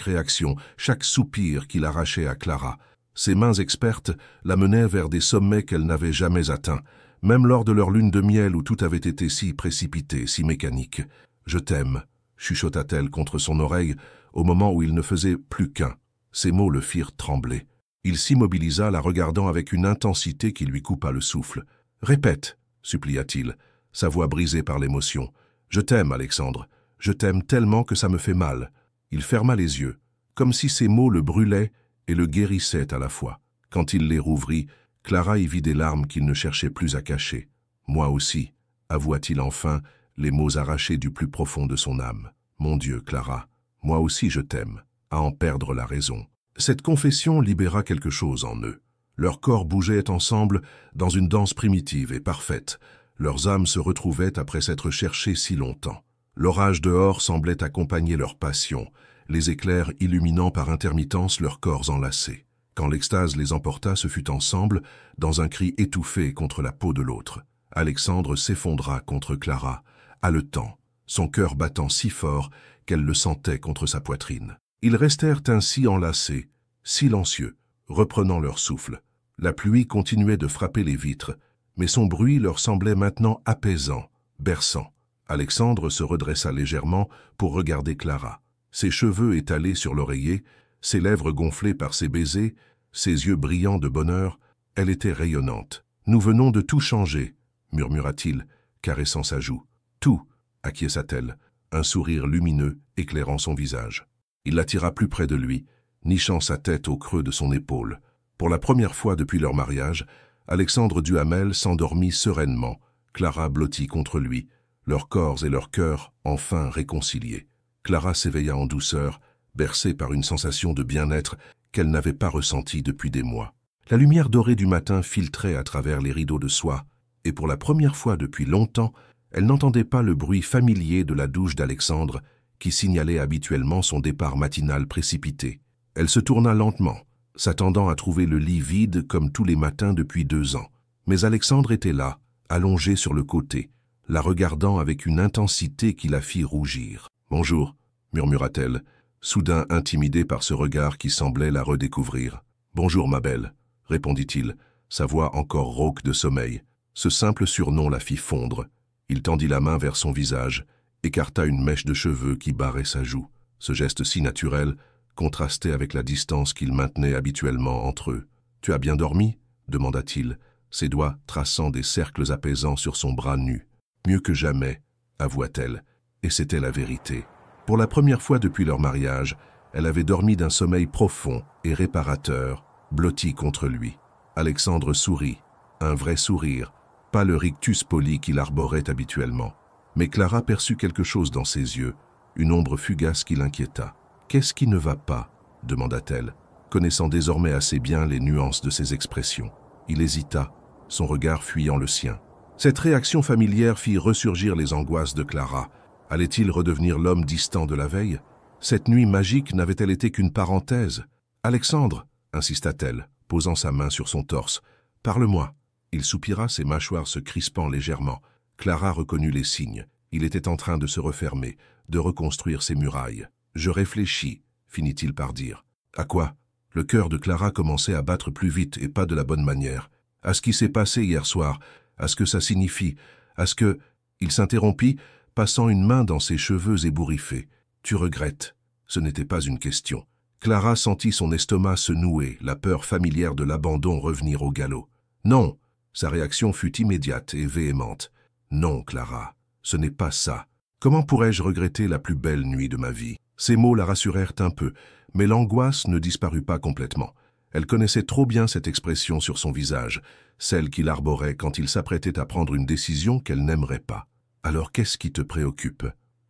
Speaker 1: réaction, chaque soupir qu'il arrachait à Clara. Ses mains expertes la menaient vers des sommets qu'elle n'avait jamais atteints, même lors de leur lune de miel où tout avait été si précipité, si mécanique. « Je t'aime », chuchota-t-elle contre son oreille au moment où il ne faisait plus qu'un. Ces mots le firent trembler. Il s'immobilisa, la regardant avec une intensité qui lui coupa le souffle. « Répète », supplia-t-il, sa voix brisée par l'émotion. « Je t'aime, Alexandre. Je t'aime tellement que ça me fait mal. » Il ferma les yeux, comme si ces mots le brûlaient et le guérissaient à la fois. Quand il les rouvrit, Clara y vit des larmes qu'il ne cherchait plus à cacher. « Moi aussi », avoua-t-il enfin, les mots arrachés du plus profond de son âme. « Mon Dieu, Clara, moi aussi je t'aime, à en perdre la raison. » Cette confession libéra quelque chose en eux. Leurs corps bougeaient ensemble dans une danse primitive et parfaite. Leurs âmes se retrouvaient après s'être cherchées si longtemps. L'orage dehors semblait accompagner leur passion, les éclairs illuminant par intermittence leurs corps enlacés. Quand l'extase les emporta, ce fut ensemble, dans un cri étouffé contre la peau de l'autre. Alexandre s'effondra contre Clara, haletant, son cœur battant si fort qu'elle le sentait contre sa poitrine. Ils restèrent ainsi enlacés, silencieux, reprenant leur souffle. La pluie continuait de frapper les vitres, mais son bruit leur semblait maintenant apaisant, berçant. Alexandre se redressa légèrement pour regarder Clara. Ses cheveux étalés sur l'oreiller, ses lèvres gonflées par ses baisers, ses yeux brillants de bonheur, elle était rayonnante. « Nous venons de tout changer », murmura-t-il, caressant sa joue. « Tout », acquiesça-t-elle, un sourire lumineux éclairant son visage. Il l'attira plus près de lui, nichant sa tête au creux de son épaule. Pour la première fois depuis leur mariage, Alexandre Duhamel s'endormit sereinement, Clara blottie contre lui, leurs corps et leurs cœurs enfin réconciliés. Clara s'éveilla en douceur, bercée par une sensation de bien-être qu'elle n'avait pas ressentie depuis des mois. La lumière dorée du matin filtrait à travers les rideaux de soie, et pour la première fois depuis longtemps, elle n'entendait pas le bruit familier de la douche d'Alexandre qui signalait habituellement son départ matinal précipité. Elle se tourna lentement, s'attendant à trouver le lit vide comme tous les matins depuis 2 ans. Mais Alexandre était là, allongé sur le côté, la regardant avec une intensité qui la fit rougir. « Bonjour », murmura-t-elle, soudain intimidée par ce regard qui semblait la redécouvrir. « Bonjour, ma belle », répondit-il, sa voix encore rauque de sommeil. Ce simple surnom la fit fondre. Il tendit la main vers son visage, écarta une mèche de cheveux qui barrait sa joue. Ce geste si naturel contrastait avec la distance qu'il maintenait habituellement entre eux. « Tu as bien dormi ?» demanda-t-il, ses doigts traçant des cercles apaisants sur son bras nu. « Mieux que jamais », avoua-t-elle, et c'était la vérité. Pour la première fois depuis leur mariage, elle avait dormi d'un sommeil profond et réparateur, blotti contre lui. Alexandre sourit, un vrai sourire, pas le rictus poli qu'il arborait habituellement. Mais Clara perçut quelque chose dans ses yeux, une ombre fugace qui l'inquiéta. « Qu'est-ce qui ne va pas ?» demanda-t-elle, connaissant désormais assez bien les nuances de ses expressions. Il hésita, son regard fuyant le sien. Cette réaction familière fit ressurgir les angoisses de Clara. Allait-il redevenir l'homme distant de la veille? Cette nuit magique n'avait-elle été qu'une parenthèse? « Alexandre !» insista-t-elle, posant sa main sur son torse. « Parle-moi !» Il soupira, ses mâchoires se crispant légèrement. Clara reconnut les signes. Il était en train de se refermer, de reconstruire ses murailles. « Je réfléchis », finit-il par dire. « À quoi ?» Le cœur de Clara commençait à battre plus vite et pas de la bonne manière. À ce qui s'est passé hier soir, à ce que ça signifie, à ce que... Il s'interrompit, passant une main dans ses cheveux ébouriffés. « Tu regrettes ?» Ce n'était pas une question. Clara sentit son estomac se nouer, la peur familière de l'abandon revenir au galop. « Non !» Sa réaction fut immédiate et véhémente. « Non, Clara, ce n'est pas ça. Comment pourrais-je regretter la plus belle nuit de ma vie ?» Ces mots la rassurèrent un peu, mais l'angoisse ne disparut pas complètement. Elle connaissait trop bien cette expression sur son visage, celle qu'il arborait quand il s'apprêtait à prendre une décision qu'elle n'aimerait pas. « Alors qu'est-ce qui te préoccupe ?»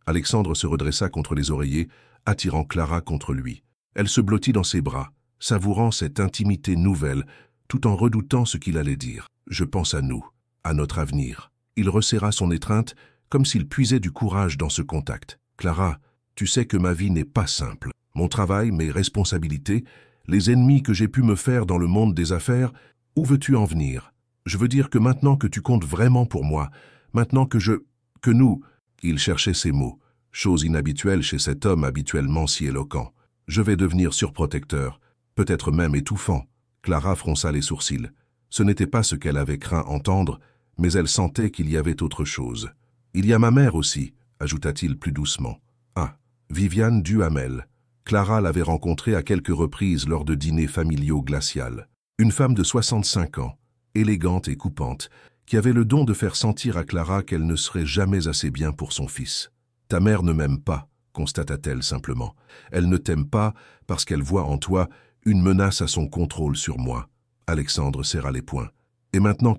Speaker 1: Alexandre se redressa contre les oreillers, attirant Clara contre lui. Elle se blottit dans ses bras, savourant cette intimité nouvelle, tout en redoutant ce qu'il allait dire. « Je pense à nous, à notre avenir. » Il resserra son étreinte, comme s'il puisait du courage dans ce contact. « Clara, tu sais que ma vie n'est pas simple. Mon travail, mes responsabilités, les ennemis que j'ai pu me faire dans le monde des affaires, où veux-tu en venir? Je veux dire que maintenant que tu comptes vraiment pour moi, maintenant que nous... » Il cherchait ces mots, chose inhabituelle chez cet homme habituellement si éloquent. « Je vais devenir surprotecteur, peut-être même étouffant. » Clara fronça les sourcils. Ce n'était pas ce qu'elle avait craint entendre, mais elle sentait qu'il y avait autre chose. « Il y a ma mère aussi, » ajouta-t-il plus doucement. « Ah, Viviane Duhamel. » Clara l'avait rencontrée à quelques reprises lors de dîners familiaux glacials. Une femme de 65 ans, élégante et coupante, qui avait le don de faire sentir à Clara qu'elle ne serait jamais assez bien pour son fils. « Ta mère ne m'aime pas, » constata-t-elle simplement. « Elle ne t'aime pas parce qu'elle voit en toi une menace à son contrôle sur moi. » Alexandre serra les poings. « Et maintenant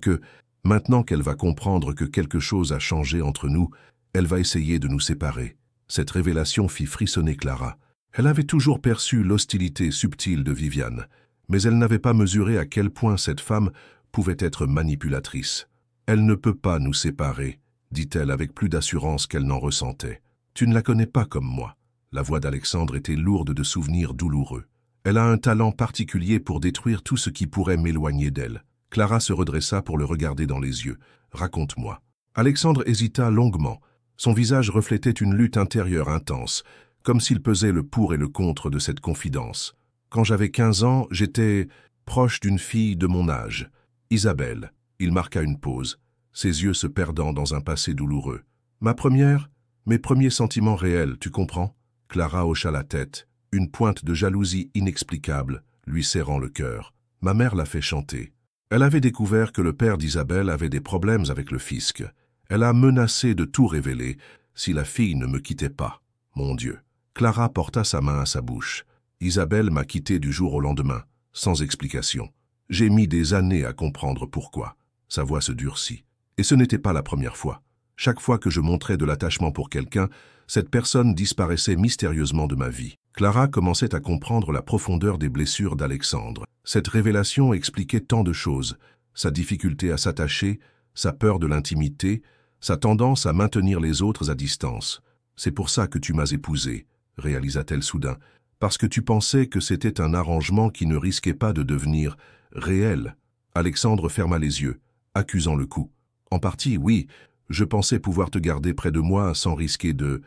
Speaker 1: qu'elle va comprendre que quelque chose a changé entre nous, Elle va essayer de nous séparer. Cette révélation fit frissonner Clara. Elle avait toujours perçu l'hostilité subtile de Viviane, mais elle n'avait pas mesuré à quel point cette femme pouvait être manipulatrice. « Elle ne peut pas nous séparer », dit-elle avec plus d'assurance qu'elle n'en ressentait. « Tu ne la connais pas comme moi. » La voix d'Alexandre était lourde de souvenirs douloureux. « Elle a un talent particulier pour détruire tout ce qui pourrait m'éloigner d'elle. » Clara se redressa pour le regarder dans les yeux. « Raconte-moi. » Alexandre hésita longuement. Son visage reflétait une lutte intérieure intense, comme s'il pesait le pour et le contre de cette confidence. Quand j'avais 15 ans, j'étais proche d'une fille de mon âge, Isabelle. Il marqua une pause, ses yeux se perdant dans un passé douloureux. Mes premiers sentiments réels, tu comprends? Clara hocha la tête, une pointe de jalousie inexplicable, lui serrant le cœur. Ma mère l'a fait chanter. Elle avait découvert que le père d'Isabelle avait des problèmes avec le fisc. Elle a menacé de tout révéler si la fille ne me quittait pas. Mon Dieu. Clara porta sa main à sa bouche. Isabelle m'a quitté du jour au lendemain, sans explication. J'ai mis des années à comprendre pourquoi. Sa voix se durcit. Et ce n'était pas la première fois. Chaque fois que je montrais de l'attachement pour quelqu'un, cette personne disparaissait mystérieusement de ma vie. Clara commençait à comprendre la profondeur des blessures d'Alexandre. Cette révélation expliquait tant de choses. Sa difficulté à s'attacher, sa peur de l'intimité, sa tendance à maintenir les autres à distance. C'est pour ça que tu m'as épousée, réalisa-t-elle soudain, parce que tu pensais que c'était un arrangement qui ne risquait pas de devenir réel. Alexandre ferma les yeux, accusant le coup. En partie, oui, je pensais pouvoir te garder près de moi sans risquer de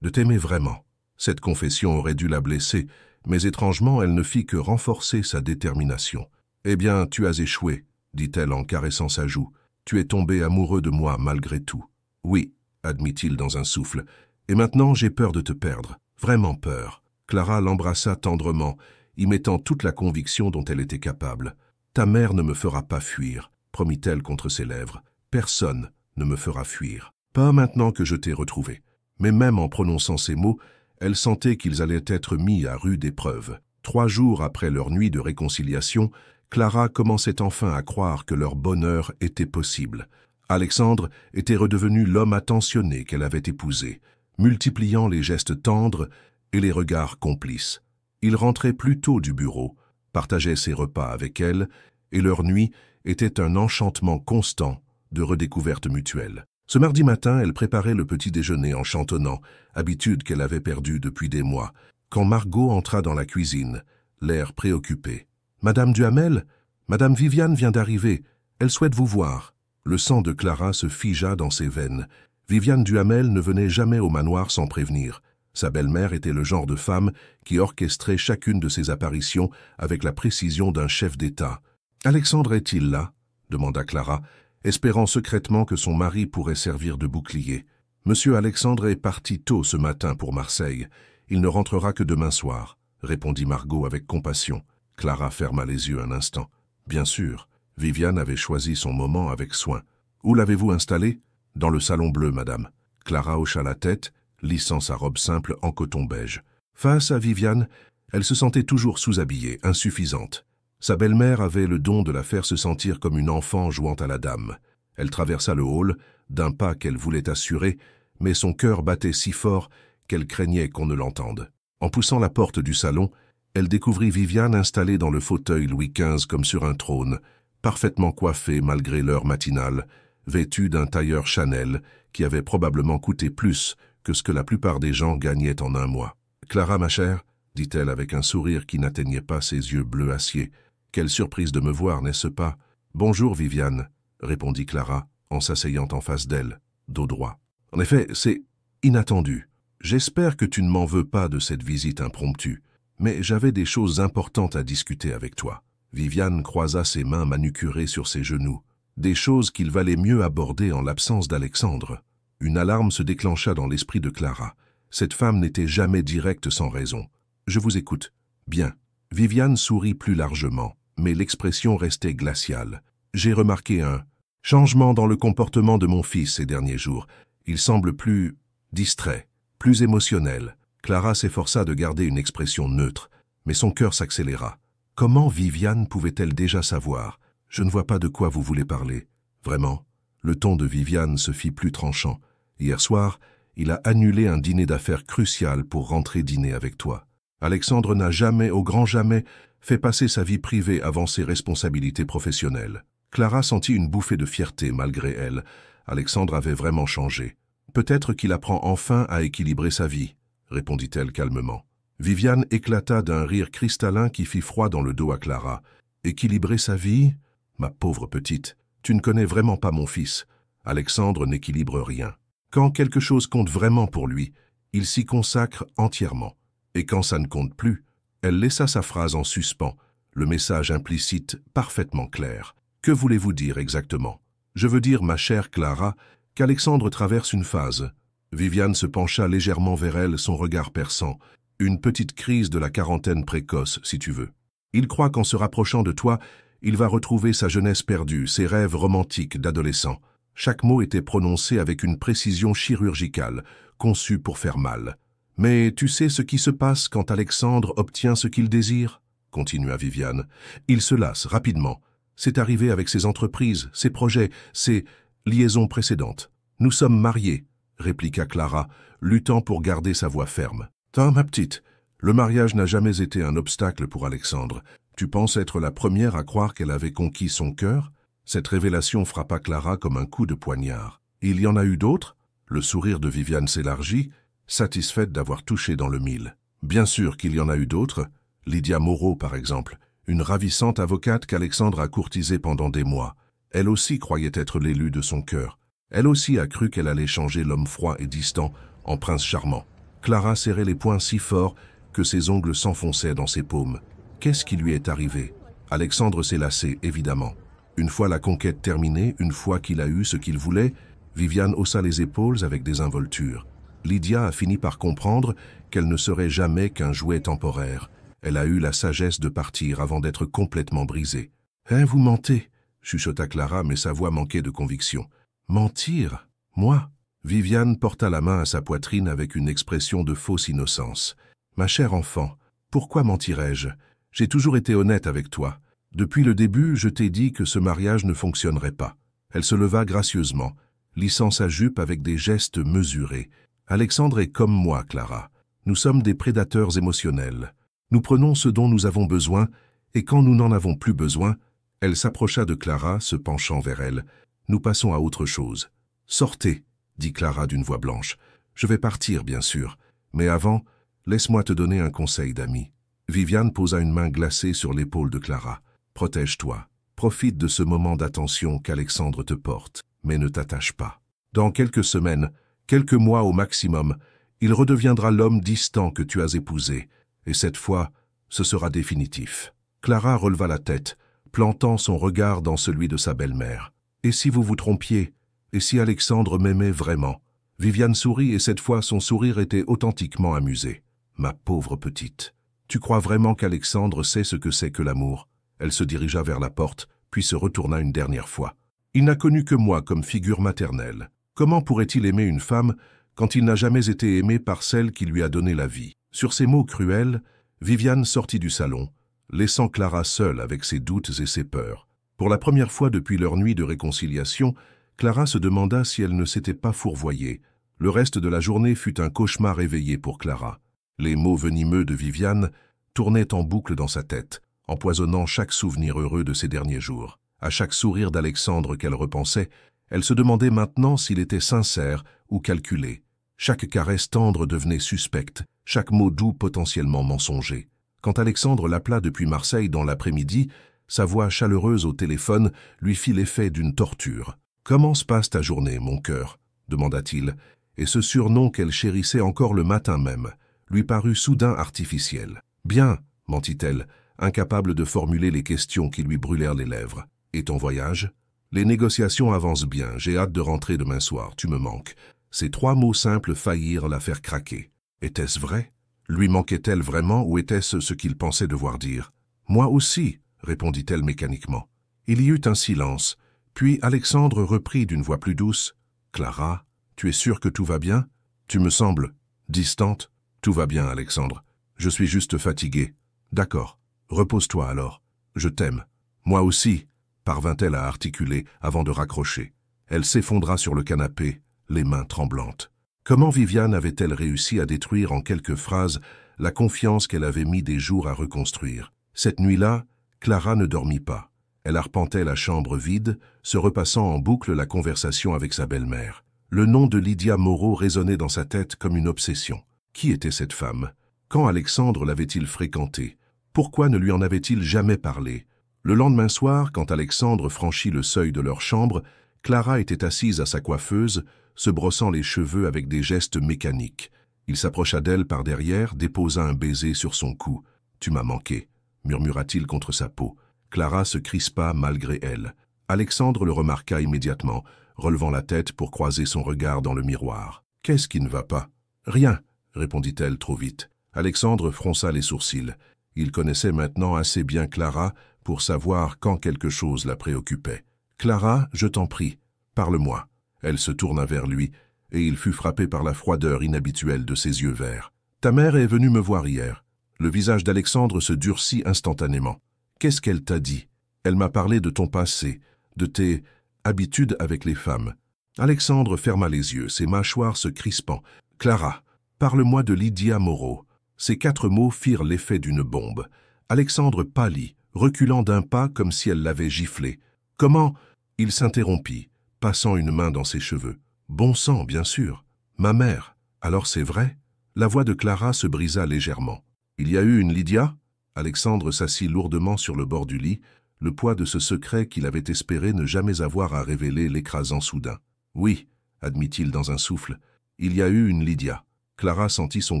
Speaker 1: t'aimer vraiment. Cette confession aurait dû la blesser, mais étrangement, elle ne fit que renforcer sa détermination. Eh bien, tu as échoué, dit-elle en caressant sa joue. Tu es tombé amoureux de moi malgré tout. Oui, admit-il dans un souffle. Et maintenant, j'ai peur de te perdre. Vraiment peur. Clara l'embrassa tendrement, y mettant toute la conviction dont elle était capable. Ta mère ne me fera pas fuir, promit-elle contre ses lèvres. Personne ne me fera fuir. Pas maintenant que je t'ai retrouvé. Mais même en prononçant ces mots, elle sentait qu'ils allaient être mis à rude épreuve. 3 jours après leur nuit de réconciliation, Clara commençait enfin à croire que leur bonheur était possible. Alexandre était redevenu l'homme attentionné qu'elle avait épousé, multipliant les gestes tendres et les regards complices. Il rentrait plus tôt du bureau, partageait ses repas avec elle, et leur nuit était un enchantement constant de redécouverte mutuelle. Ce mardi matin, elle préparait le petit déjeuner en chantonnant, habitude qu'elle avait perdue depuis des mois, quand Margot entra dans la cuisine, l'air préoccupé. « Madame Duhamel, Madame Viviane vient d'arriver. Elle souhaite vous voir. » Le sang de Clara se figea dans ses veines. Viviane Duhamel ne venait jamais au manoir sans prévenir. Sa belle-mère était le genre de femme qui orchestrait chacune de ses apparitions avec la précision d'un chef d'État. « Alexandre est-il là ?» demanda Clara, espérant secrètement que son mari pourrait servir de bouclier. « Monsieur Alexandre est parti tôt ce matin pour Marseille. Il ne rentrera que demain soir, » répondit Margot avec compassion. Clara ferma les yeux un instant. Bien sûr, Viviane avait choisi son moment avec soin. « Où l'avez-vous installé ?»« Dans le salon bleu, madame. » Clara hocha la tête, lissant sa robe simple en coton beige. Face à Viviane, elle se sentait toujours sous-habillée, insuffisante. Sa belle-mère avait le don de la faire se sentir comme une enfant jouant à la dame. Elle traversa le hall, d'un pas qu'elle voulait assurer, mais son cœur battait si fort qu'elle craignait qu'on ne l'entende. En poussant la porte du salon, elle découvrit Viviane installée dans le fauteuil Louis XV comme sur un trône, parfaitement coiffée malgré l'heure matinale, vêtue d'un tailleur Chanel qui avait probablement coûté plus que ce que la plupart des gens gagnaient en un mois. « Clara, ma chère, » dit-elle avec un sourire qui n'atteignait pas ses yeux bleu acier. « Quelle surprise de me voir, n'est-ce pas ?»« Bonjour, Viviane, » répondit Clara en s'asseyant en face d'elle, dos droit. « En effet, c'est inattendu. J'espère que tu ne m'en veux pas de cette visite impromptue. Mais j'avais des choses importantes à discuter avec toi. » Viviane croisa ses mains manucurées sur ses genoux. Des choses qu'il valait mieux aborder en l'absence d'Alexandre. Une alarme se déclencha dans l'esprit de Clara. Cette femme n'était jamais directe sans raison. « Je vous écoute. »« Bien. » Viviane sourit plus largement, mais l'expression restait glaciale. « J'ai remarqué un changement dans le comportement de mon fils ces derniers jours. Il semble plus distrait, plus émotionnel. » Clara s'efforça de garder une expression neutre, mais son cœur s'accéléra. Comment Viviane pouvait-elle déjà savoir? « Je ne vois pas de quoi vous voulez parler. » Vraiment? Le ton de Viviane se fit plus tranchant. Hier soir, Il a annulé un dîner d'affaires crucial pour rentrer dîner avec toi. Alexandre n'a jamais, au grand jamais, fait passer sa vie privée avant ses responsabilités professionnelles. Clara sentit une bouffée de fierté malgré elle. Alexandre avait vraiment changé. Peut-être qu'il apprend enfin à équilibrer sa vie, répondit-elle calmement. Viviane éclata d'un rire cristallin qui fit froid dans le dos à Clara. Équilibrer sa vie? Ma pauvre petite, tu ne connais vraiment pas mon fils. Alexandre n'équilibre rien. Quand quelque chose compte vraiment pour lui, il s'y consacre entièrement. Et quand ça ne compte plus, elle laissa sa phrase en suspens, le message implicite parfaitement clair. Que voulez-vous dire exactement? Je veux dire, ma chère Clara, qu'Alexandre traverse une phase. Viviane se pencha légèrement vers elle, son regard perçant. Une petite crise de la quarantaine précoce, si tu veux. Il croit qu'en se rapprochant de toi, il va retrouver sa jeunesse perdue, ses rêves romantiques d'adolescent. Chaque mot était prononcé avec une précision chirurgicale, conçue pour faire mal. « Mais tu sais ce qui se passe quand Alexandre obtient ce qu'il désire ?» continua Viviane. « Il se lasse rapidement. C'est arrivé avec ses entreprises, ses projets, ses liaisons précédentes. Nous sommes mariés, » répliqua Clara, luttant pour garder sa voix ferme. « Tant, ma petite, le mariage n'a jamais été un obstacle pour Alexandre. Tu penses être la première à croire qu'elle avait conquis son cœur ?» Cette révélation frappa Clara comme un coup de poignard. « Il y en a eu d'autres ?» Le sourire de Viviane s'élargit, satisfaite d'avoir touché dans le mille. « Bien sûr qu'il y en a eu d'autres. Lydia Moreau, par exemple, une ravissante avocate qu'Alexandre a courtisée pendant des mois. Elle aussi croyait être l'élu de son cœur. Elle aussi a cru qu'elle allait changer l'homme froid et distant en prince charmant. » Clara serrait les poings si fort que ses ongles s'enfonçaient dans ses paumes. Qu'est-ce qui lui est arrivé? Alexandre s'est lassé, évidemment. Une fois la conquête terminée, une fois qu'il a eu ce qu'il voulait, Viviane haussa les épaules avec désinvolture. Lydia a fini par comprendre qu'elle ne serait jamais qu'un jouet temporaire. Elle a eu la sagesse de partir avant d'être complètement brisée. « Hein, vous mentez » chuchota Clara, mais sa voix manquait de conviction. « Mentir? Moi ?» Viviane porta la main à sa poitrine avec une expression de fausse innocence. « Ma chère enfant, pourquoi mentirais-je? J'ai toujours été honnête avec toi. Depuis le début, je t'ai dit que ce mariage ne fonctionnerait pas. » Elle se leva gracieusement, lissant sa jupe avec des gestes mesurés. « Alexandre est comme moi, Clara. Nous sommes des prédateurs émotionnels. Nous prenons ce dont nous avons besoin, et quand nous n'en avons plus besoin, » elle s'approcha de Clara, se penchant vers elle. « Nous passons à autre chose. »« Sortez !» dit Clara d'une voix blanche. « Je vais partir, bien sûr. Mais avant, laisse-moi te donner un conseil d'ami. » Viviane posa une main glacée sur l'épaule de Clara. « Protège-toi. Profite de ce moment d'attention qu'Alexandre te porte, mais ne t'attache pas. Dans quelques semaines, quelques mois au maximum, il redeviendra l'homme distant que tu as épousé, et cette fois, ce sera définitif. » Clara releva la tête, plantant son regard dans celui de sa belle-mère. « Et si vous vous trompiez? Et si Alexandre m'aimait vraiment ?» Viviane sourit et cette fois son sourire était authentiquement amusé. « Ma pauvre petite, tu crois vraiment qu'Alexandre sait ce que c'est que l'amour ?» Elle se dirigea vers la porte, puis se retourna une dernière fois. « Il n'a connu que moi comme figure maternelle. Comment pourrait-il aimer une femme quand il n'a jamais été aimé par celle qui lui a donné la vie ?» Sur ces mots cruels, Viviane sortit du salon, laissant Clara seule avec ses doutes et ses peurs. Pour la première fois depuis leur nuit de réconciliation, Clara se demanda si elle ne s'était pas fourvoyée. Le reste de la journée fut un cauchemar éveillé pour Clara. Les mots venimeux de Viviane tournaient en boucle dans sa tête, empoisonnant chaque souvenir heureux de ces derniers jours. À chaque sourire d'Alexandre qu'elle repensait, elle se demandait maintenant s'il était sincère ou calculé. Chaque caresse tendre devenait suspecte, chaque mot doux potentiellement mensonger. Quand Alexandre l'appela depuis Marseille dans l'après-midi, sa voix chaleureuse au téléphone lui fit l'effet d'une torture. « Comment se passe ta journée, mon cœur ?» demanda-t-il, et ce surnom qu'elle chérissait encore le matin même lui parut soudain artificiel. « Bien, mentit-elle, incapable de formuler les questions qui lui brûlèrent les lèvres. « Et ton voyage ?»« Les négociations avancent bien, j'ai hâte de rentrer demain soir, tu me manques. » Ces trois mots simples faillirent la faire craquer. Était-ce vrai? Lui manquait-elle vraiment ou était-ce ce qu'il pensait devoir dire? « Moi aussi, » répondit-elle mécaniquement. Il y eut un silence, puis Alexandre reprit d'une voix plus douce. « Clara, tu es sûre que tout va bien? Tu me sembles distante. »« Tout va bien, Alexandre. Je suis juste fatiguée. »« D'accord. Repose-toi alors. Je t'aime. »« Moi aussi, » parvint-elle à articuler avant de raccrocher. Elle s'effondra sur le canapé, les mains tremblantes. Comment Viviane avait-elle réussi à détruire en quelques phrases la confiance qu'elle avait mis des jours à reconstruire? Cette nuit-là, Clara ne dormit pas. Elle arpentait la chambre vide, se repassant en boucle la conversation avec sa belle-mère. Le nom de Lydia Moreau résonnait dans sa tête comme une obsession. Qui était cette femme? Quand Alexandre l'avait-il fréquentée? Pourquoi ne lui en avait-il jamais parlé? Le lendemain soir, quand Alexandre franchit le seuil de leur chambre, Clara était assise à sa coiffeuse, se brossant les cheveux avec des gestes mécaniques. Il s'approcha d'elle par derrière, déposa un baiser sur son cou. « Tu m'as manqué », murmura-t-il contre sa peau. Clara se crispa malgré elle. Alexandre le remarqua immédiatement, relevant la tête pour croiser son regard dans le miroir. « Qu'est-ce qui ne va pas ?»« Rien », répondit-elle trop vite. Alexandre fronça les sourcils. Il connaissait maintenant assez bien Clara pour savoir quand quelque chose la préoccupait. « Clara, je t'en prie, parle-moi. » Elle se tourna vers lui, et il fut frappé par la froideur inhabituelle de ses yeux verts. « Ta mère est venue me voir hier. » Le visage d'Alexandre se durcit instantanément. « Qu'est-ce qu'elle t'a dit? » ?»« Elle m'a parlé de ton passé, de tes habitudes avec les femmes. » Alexandre ferma les yeux, ses mâchoires se crispant. « Clara, parle-moi de Lydia Moreau. » Ces 4 mots firent l'effet d'une bombe. Alexandre pâlit, reculant d'un pas comme si elle l'avait giflé. « Comment ?» Il s'interrompit, passant une main dans ses cheveux. « Bon sang, bien sûr. Ma mère. Alors c'est vrai ?» La voix de Clara se brisa légèrement. « Il y a eu une Lydia ?» Alexandre s'assit lourdement sur le bord du lit, le poids de ce secret qu'il avait espéré ne jamais avoir à révéler l'écrasant soudain. « Oui, » admit-il dans un souffle, « il y a eu une Lydia. » Clara sentit son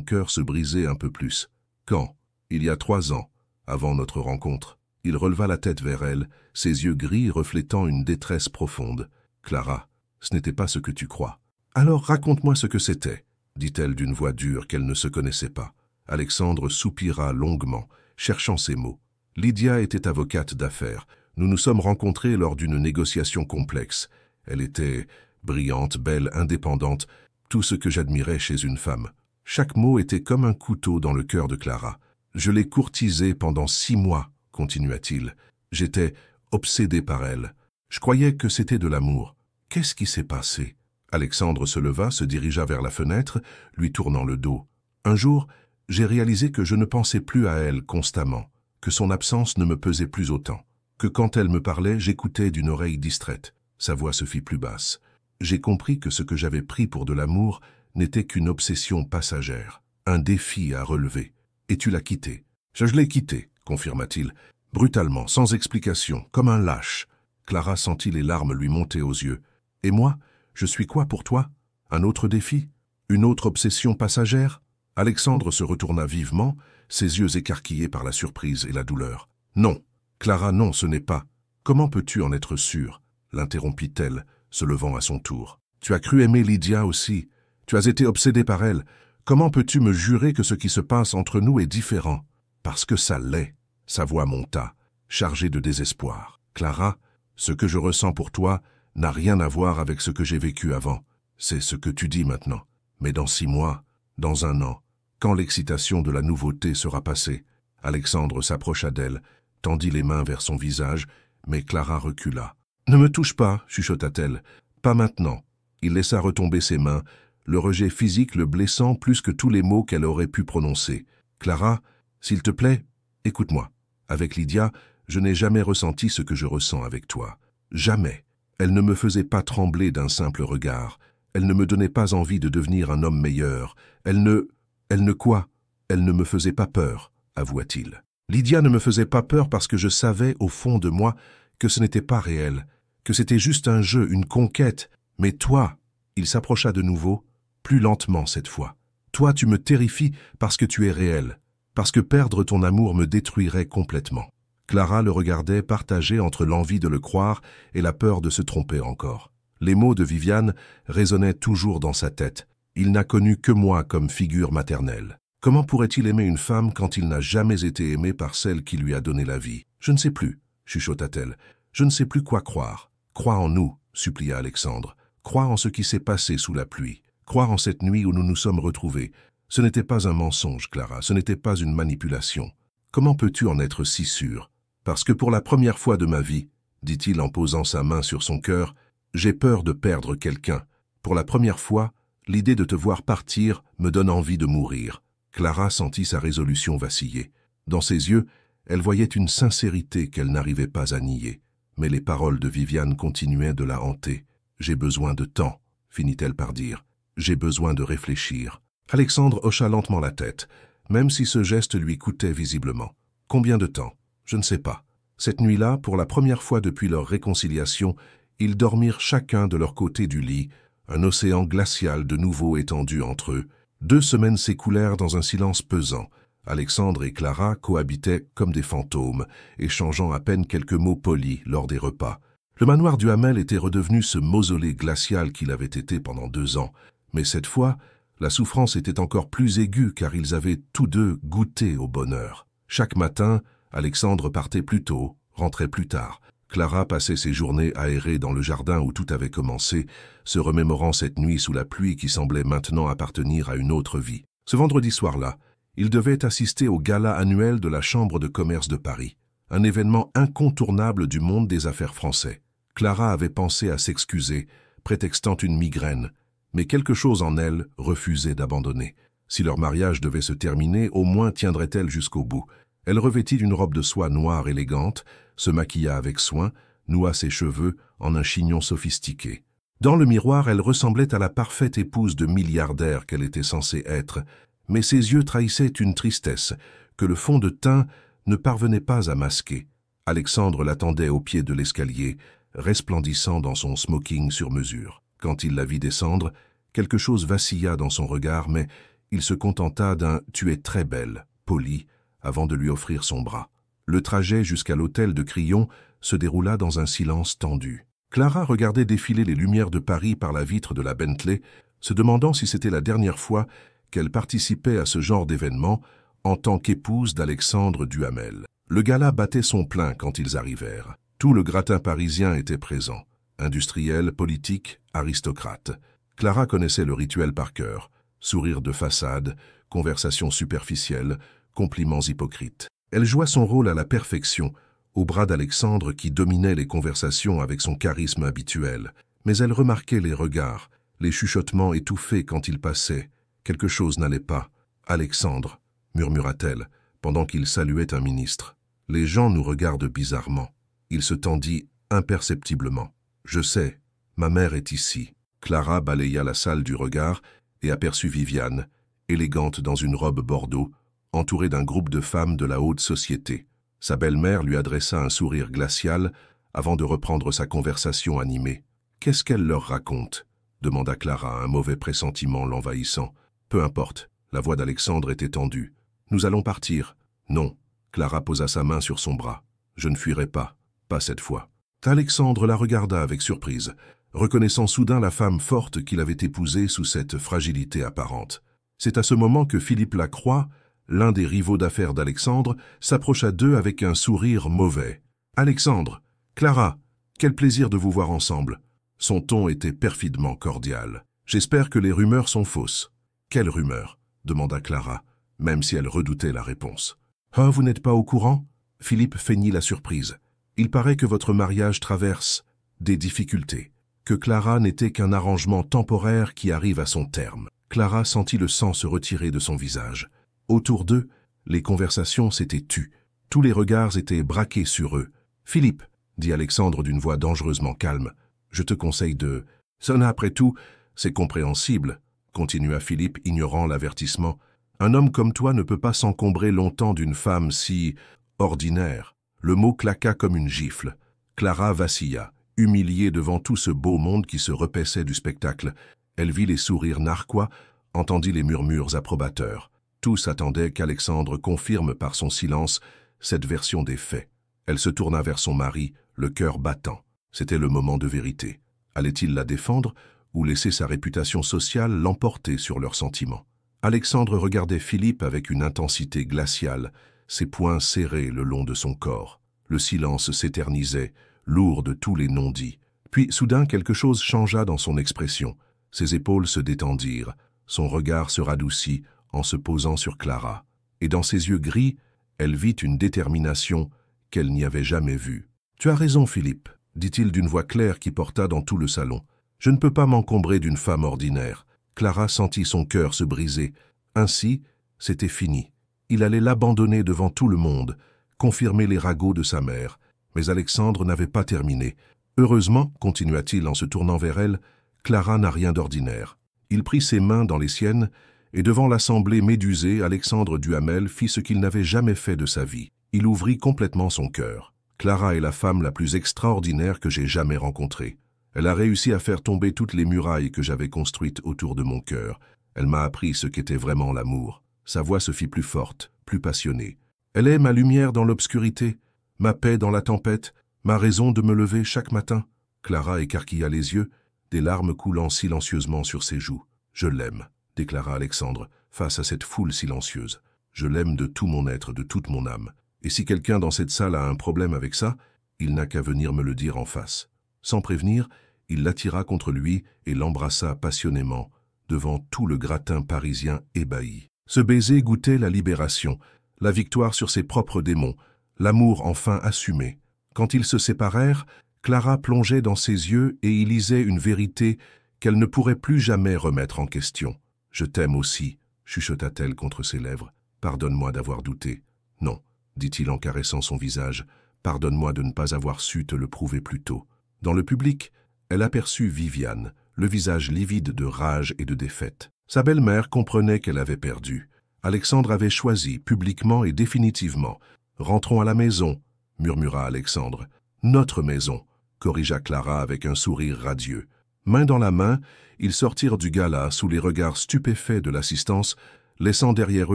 Speaker 1: cœur se briser un peu plus. « Quand ?»« Il y a 3 ans, avant notre rencontre. » Il releva la tête vers elle, ses yeux gris reflétant une détresse profonde. « Clara, ce n'était pas ce que tu crois. »« Alors raconte-moi ce que c'était, » dit-elle d'une voix dure qu'elle ne se connaissait pas. Alexandre soupira longuement, cherchant ses mots. Lydia était avocate d'affaires. Nous nous sommes rencontrés lors d'une négociation complexe. Elle était brillante, belle, indépendante, tout ce que j'admirais chez une femme. Chaque mot était comme un couteau dans le cœur de Clara. Je l'ai courtisée pendant 6 mois, continua-t-il. J'étais obsédé par elle. Je croyais que c'était de l'amour. Qu'est-ce qui s'est passé? Alexandre se leva, se dirigea vers la fenêtre, lui tournant le dos. Un jour, j'ai réalisé que je ne pensais plus à elle constamment, que son absence ne me pesait plus autant, que quand elle me parlait, j'écoutais d'une oreille distraite. Sa voix se fit plus basse. J'ai compris que ce que j'avais pris pour de l'amour n'était qu'une obsession passagère, un défi à relever. Et tu l'as quitté. Je l'ai quitté, confirma-t-il, brutalement, sans explication, comme un lâche. Clara sentit les larmes lui monter aux yeux. Et moi, je suis quoi pour toi? Un autre défi? Une autre obsession passagère? Alexandre se retourna vivement, ses yeux écarquillés par la surprise et la douleur. Non, Clara, non, ce n'est pas. Comment peux-tu en être sûre? L'interrompit-elle, se levant à son tour. Tu as cru aimer Lydia aussi. Tu as été obsédé par elle. Comment peux-tu me jurer que ce qui se passe entre nous est différent? Parce que ça l'est. Sa voix monta, chargée de désespoir. Clara, ce que je ressens pour toi n'a rien à voir avec ce que j'ai vécu avant. C'est ce que tu dis maintenant. Mais dans 6 mois, dans 1 an, quand l'excitation de la nouveauté sera passée, Alexandre s'approcha d'elle, tendit les mains vers son visage, mais Clara recula. « Ne me touche pas, chuchota-t-elle. Pas maintenant. » Il laissa retomber ses mains, le rejet physique le blessant plus que tous les mots qu'elle aurait pu prononcer. « Clara, s'il te plaît, écoute-moi. Avec Lydia, je n'ai jamais ressenti ce que je ressens avec toi. Jamais. Elle ne me faisait pas trembler d'un simple regard. Elle ne me donnait pas envie de devenir un homme meilleur. Elle ne quoi? Elle ne me faisait pas peur, avoua-t-il. Lydia ne me faisait pas peur parce que je savais, au fond de moi, que ce n'était pas réel, que c'était juste un jeu, une conquête. Mais toi, il s'approcha de nouveau, plus lentement cette fois. Toi, tu me terrifies parce que tu es réel, parce que perdre ton amour me détruirait complètement. Clara le regardait partagée entre l'envie de le croire et la peur de se tromper encore. Les mots de Viviane résonnaient toujours dans sa tête. Il n'a connu que moi comme figure maternelle. Comment pourrait-il aimer une femme quand il n'a jamais été aimé par celle qui lui a donné la vie? Je ne sais plus, chuchota-t-elle. Je ne sais plus quoi croire. Crois en nous, supplia Alexandre. Crois en ce qui s'est passé sous la pluie. Crois en cette nuit où nous nous sommes retrouvés. Ce n'était pas un mensonge, Clara, ce n'était pas une manipulation. Comment peux-tu en être si sûre? Parce que pour la première fois de ma vie, dit-il en posant sa main sur son cœur, j'ai peur de perdre quelqu'un. Pour la première fois, L'idée de te voir partir me donne envie de mourir. » Clara sentit sa résolution vaciller. Dans ses yeux, elle voyait une sincérité qu'elle n'arrivait pas à nier. Mais les paroles de Viviane continuaient de la hanter. « J'ai besoin de temps, » finit-elle par dire. « J'ai besoin de réfléchir. » Alexandre hocha lentement la tête, même si ce geste lui coûtait visiblement. « Combien de temps? Je ne sais pas. » Cette nuit-là, pour la première fois depuis leur réconciliation, ils dormirent chacun de leur côté du lit, un océan glacial de nouveau étendu entre eux. 2 semaines s'écoulèrent dans un silence pesant. Alexandre et Clara cohabitaient comme des fantômes, échangeant à peine quelques mots polis lors des repas. Le manoir du Hamel était redevenu ce mausolée glacial qu'il avait été pendant 2 ans, mais cette fois, la souffrance était encore plus aiguë car ils avaient tous deux goûté au bonheur. Chaque matin, Alexandre partait plus tôt, rentrait plus tard. Clara passait ses journées aérées dans le jardin où tout avait commencé, se remémorant cette nuit sous la pluie qui semblait maintenant appartenir à une autre vie. Ce vendredi soir-là, il devait assister au gala annuel de la Chambre de commerce de Paris, un événement incontournable du monde des affaires français. Clara avait pensé à s'excuser, prétextant une migraine, mais quelque chose en elle refusait d'abandonner. Si leur mariage devait se terminer, au moins tiendrait-elle jusqu'au bout. Elle revêtit d'une robe de soie noire élégante, se maquilla avec soin, noua ses cheveux en un chignon sophistiqué. Dans le miroir, elle ressemblait à la parfaite épouse de milliardaire qu'elle était censée être, mais ses yeux trahissaient une tristesse que le fond de teint ne parvenait pas à masquer. Alexandre l'attendait au pied de l'escalier, resplendissant dans son smoking sur mesure. Quand il la vit descendre, quelque chose vacilla dans son regard, mais il se contenta d'un « tu es très belle » poli, avant de lui offrir son bras. Le trajet jusqu'à l'hôtel de Crillon se déroula dans un silence tendu. Clara regardait défiler les lumières de Paris par la vitre de la Bentley, se demandant si c'était la dernière fois qu'elle participait à ce genre d'événement en tant qu'épouse d'Alexandre Duhamel. Le gala battait son plein quand ils arrivèrent. Tout le gratin parisien était présent. Industriels, politiques, aristocrates. Clara connaissait le rituel par cœur. Sourire de façade, conversation superficielle, compliments hypocrites. Elle joua son rôle à la perfection, au bras d'Alexandre qui dominait les conversations avec son charisme habituel. Mais elle remarquait les regards, les chuchotements étouffés quand il passait. Quelque chose n'allait pas. « Alexandre », murmura-t-elle, pendant qu'il saluait un ministre. « Les gens nous regardent bizarrement. » Il se tendit imperceptiblement. « Je sais, ma mère est ici. » Clara balaya la salle du regard et aperçut Viviane, élégante dans une robe bordeaux, entourée d'un groupe de femmes de la haute société. Sa belle-mère lui adressa un sourire glacial avant de reprendre sa conversation animée. « Qu'est-ce qu'elle leur raconte ?» demanda Clara, un mauvais pressentiment l'envahissant. « Peu importe. » La voix d'Alexandre était tendue. « Nous allons partir. »« Non. » Clara posa sa main sur son bras. « Je ne fuirai pas. Pas cette fois. » Alexandre la regarda avec surprise, reconnaissant soudain la femme forte qu'il avait épousée sous cette fragilité apparente. C'est à ce moment que Philippe Lacroix, l'un des rivaux d'affaires d'Alexandre, s'approcha d'eux avec un sourire mauvais. « Alexandre, Clara, quel plaisir de vous voir ensemble. » Son ton était perfidement cordial. « J'espère que les rumeurs sont fausses. »« Quelles rumeurs ?» demanda Clara, même si elle redoutait la réponse. « Ah, vous n'êtes pas au courant ?» Philippe feignit la surprise. « Il paraît que votre mariage traverse des difficultés, que Clara n'était qu'un arrangement temporaire qui arrive à son terme. » Clara sentit le sang se retirer de son visage. Autour d'eux, les conversations s'étaient tues. Tous les regards étaient braqués sur eux. « Philippe, » dit Alexandre d'une voix dangereusement calme, « je te conseille de... »« Ça, après tout, c'est compréhensible, » continua Philippe, ignorant l'avertissement. « Un homme comme toi ne peut pas s'encombrer longtemps d'une femme si... ordinaire. » Le mot claqua comme une gifle. Clara vacilla, humiliée devant tout ce beau monde qui se repaissait du spectacle. Elle vit les sourires narquois, entendit les murmures approbateurs. Tous attendaient qu'Alexandre confirme par son silence cette version des faits. Elle se tourna vers son mari, le cœur battant. C'était le moment de vérité. Allait-il la défendre ou laisser sa réputation sociale l'emporter sur leurs sentiments? Alexandre regardait Philippe avec une intensité glaciale, ses poings serrés le long de son corps. Le silence s'éternisait, lourd de tous les non-dits. Puis, soudain, quelque chose changea dans son expression. Ses épaules se détendirent, son regard se radoucit en se posant sur Clara. Et dans ses yeux gris, elle vit une détermination qu'elle n'y avait jamais vue. « Tu as raison, Philippe, » dit-il d'une voix claire qui porta dans tout le salon. « Je ne peux pas m'encombrer d'une femme ordinaire. » Clara sentit son cœur se briser. Ainsi, c'était fini. Il allait l'abandonner devant tout le monde, confirmer les ragots de sa mère. Mais Alexandre n'avait pas terminé. Heureusement, continua-t-il en se tournant vers elle, Clara n'a rien d'ordinaire. Il prit ses mains dans les siennes, et devant l'assemblée médusée, Alexandre Duhamel fit ce qu'il n'avait jamais fait de sa vie. Il ouvrit complètement son cœur. Clara est la femme la plus extraordinaire que j'ai jamais rencontrée. Elle a réussi à faire tomber toutes les murailles que j'avais construites autour de mon cœur. Elle m'a appris ce qu'était vraiment l'amour. Sa voix se fit plus forte, plus passionnée. Elle est ma lumière dans l'obscurité, ma paix dans la tempête, ma raison de me lever chaque matin. Clara écarquilla les yeux, des larmes coulant silencieusement sur ses joues. « Je l'aime », déclara Alexandre, face à cette foule silencieuse. « Je l'aime de tout mon être, de toute mon âme. Et si quelqu'un dans cette salle a un problème avec ça, il n'a qu'à venir me le dire en face. » Sans prévenir, il l'attira contre lui et l'embrassa passionnément, devant tout le gratin parisien ébahi. Ce baiser goûtait la libération, la victoire sur ses propres démons, l'amour enfin assumé. Quand ils se séparèrent, Clara plongeait dans ses yeux et y lisait une vérité qu'elle ne pourrait plus jamais remettre en question. « Je t'aime aussi », chuchota-t-elle contre ses lèvres. « Pardonne-moi d'avoir douté. »« Non », dit-il en caressant son visage, « pardonne-moi de ne pas avoir su te le prouver plus tôt. » Dans le public, elle aperçut Viviane, le visage livide de rage et de défaite. Sa belle-mère comprenait qu'elle avait perdu. Alexandre avait choisi, publiquement et définitivement. « Rentrons à la maison », murmura Alexandre. « Notre maison », corrigea Clara avec un sourire radieux. Main dans la main, ils sortirent du gala sous les regards stupéfaits de l'assistance, laissant derrière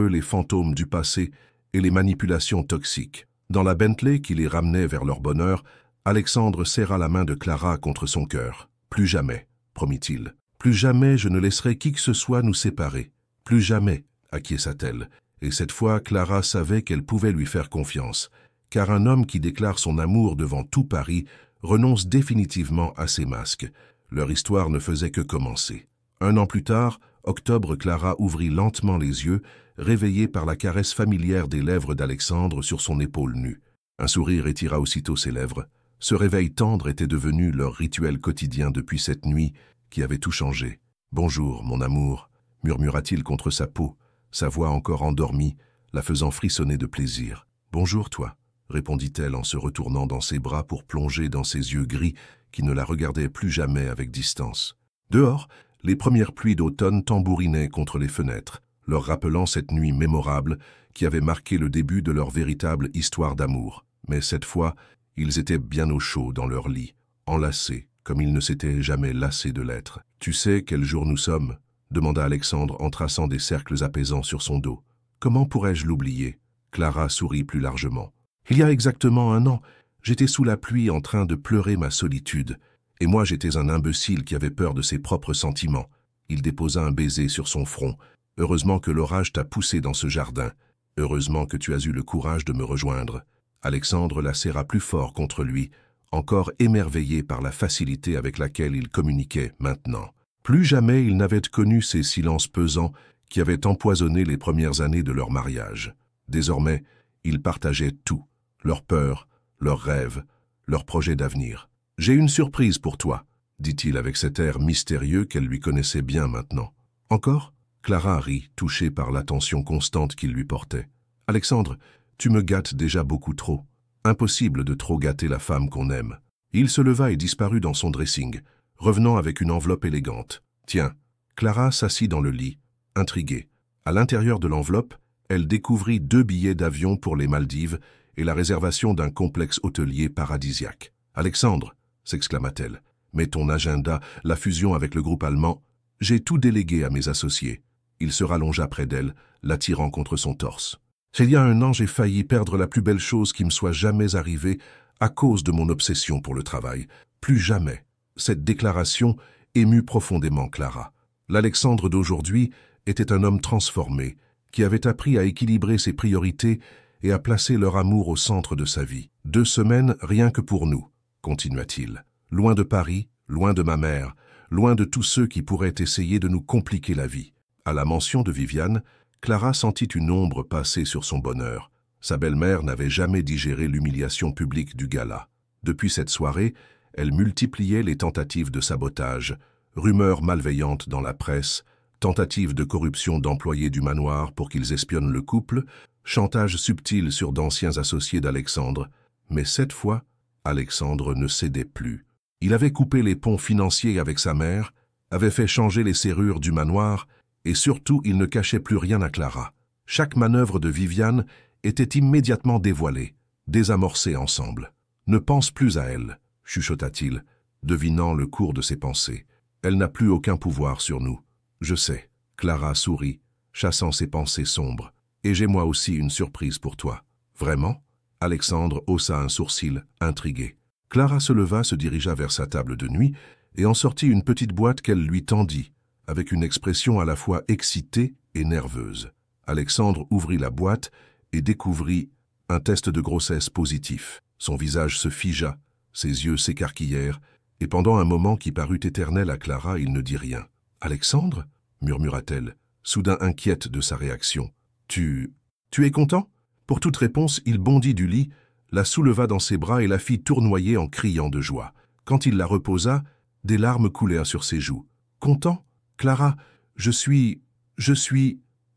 Speaker 1: eux les fantômes du passé et les manipulations toxiques. Dans la Bentley qui les ramenait vers leur bonheur, Alexandre serra la main de Clara contre son cœur. « Plus jamais », promit-il. « Plus jamais je ne laisserai qui que ce soit nous séparer. Plus jamais », acquiesça-t-elle. Et cette fois, Clara savait qu'elle pouvait lui faire confiance, car un homme qui déclare son amour devant tout Paris renonce définitivement à ses masques. Leur histoire ne faisait que commencer. Un an plus tard, octobre, Clara ouvrit lentement les yeux, réveillée par la caresse familière des lèvres d'Alexandre sur son épaule nue. Un sourire étira aussitôt ses lèvres. Ce réveil tendre était devenu leur rituel quotidien depuis cette nuit qui avait tout changé. « Bonjour, mon amour », murmura-t-il contre sa peau, sa voix encore endormie, la faisant frissonner de plaisir. « Bonjour, toi », répondit-elle en se retournant dans ses bras pour plonger dans ses yeux gris qui ne la regardaient plus jamais avec distance. Dehors, les premières pluies d'automne tambourinaient contre les fenêtres, leur rappelant cette nuit mémorable qui avait marqué le début de leur véritable histoire d'amour. Mais cette fois, ils étaient bien au chaud dans leur lit, enlacés, comme ils ne s'étaient jamais lassés de l'être. « Tu sais quel jour nous sommes ?» demanda Alexandre en traçant des cercles apaisants sur son dos. « Comment pourrais-je l'oublier ?» Clara sourit plus largement. « Il y a exactement un an, j'étais sous la pluie en train de pleurer ma solitude, et moi j'étais un imbécile qui avait peur de ses propres sentiments. » Il déposa un baiser sur son front. « Heureusement que l'orage t'a poussé dans ce jardin. Heureusement que tu as eu le courage de me rejoindre. » Alexandre la serra plus fort contre lui, encore émerveillé par la facilité avec laquelle il communiquait maintenant. Plus jamais il n'avait connu ces silences pesants qui avaient empoisonné les premières années de leur mariage. Désormais, ils partageaient tout, leurs peurs, leurs rêves, leurs projets d'avenir. « J'ai une surprise pour toi », dit-il avec cet air mystérieux qu'elle lui connaissait bien maintenant. « Encore ?» Clara rit, touchée par l'attention constante qu'il lui portait. « Alexandre, tu me gâtes déjà beaucoup trop. Impossible de trop gâter la femme qu'on aime. » Il se leva et disparut dans son dressing, revenant avec une enveloppe élégante. « Tiens !» Clara s'assit dans le lit, intriguée. À l'intérieur de l'enveloppe, elle découvrit 2 billets d'avion pour les Maldives et la réservation d'un complexe hôtelier paradisiaque. « Alexandre !» s'exclama-t-elle. « Mais ton agenda, la fusion avec le groupe allemand, j'ai tout délégué à mes associés. » Il se rallongea près d'elle, l'attirant contre son torse. « Il y a un an, j'ai failli perdre la plus belle chose qui me soit jamais arrivée à cause de mon obsession pour le travail. Plus jamais. » Cette déclaration émut profondément Clara. L'Alexandre d'aujourd'hui était un homme transformé, qui avait appris à équilibrer ses priorités et à placer leur amour au centre de sa vie. « 2 semaines rien que pour nous, » continua-t-il. « Loin de Paris, loin de ma mère, loin de tous ceux qui pourraient essayer de nous compliquer la vie. » À la mention de Viviane, Clara sentit une ombre passer sur son bonheur. Sa belle-mère n'avait jamais digéré l'humiliation publique du gala. Depuis cette soirée, elle multipliait les tentatives de sabotage, rumeurs malveillantes dans la presse, Tentative de corruption d'employés du manoir pour qu'ils espionnent le couple, chantage subtil sur d'anciens associés d'Alexandre, mais cette fois, Alexandre ne cédait plus. Il avait coupé les ponts financiers avec sa mère, avait fait changer les serrures du manoir, et surtout il ne cachait plus rien à Clara. Chaque manœuvre de Viviane était immédiatement dévoilée, désamorcée ensemble. « Ne pense plus à elle », chuchota-t-il, devinant le cours de ses pensées. « Elle n'a plus aucun pouvoir sur nous. » « Je sais. » Clara sourit, chassant ses pensées sombres. « Et j'ai moi aussi une surprise pour toi. »« Vraiment ?» Alexandre haussa un sourcil, intrigué. Clara se leva, se dirigea vers sa table de nuit et en sortit une petite boîte qu'elle lui tendit, avec une expression à la fois excitée et nerveuse. Alexandre ouvrit la boîte et découvrit un test de grossesse positif. Son visage se figea, ses yeux s'écarquillèrent, et pendant un moment qui parut éternel à Clara, il ne dit rien. « Alexandre » murmura-t-elle, soudain inquiète de sa réaction. « Tu es content ?» Pour toute réponse, il bondit du lit, la souleva dans ses bras et la fit tournoyer en criant de joie. Quand il la reposa, des larmes coulèrent sur ses joues. « Content ? Clara, je suis... »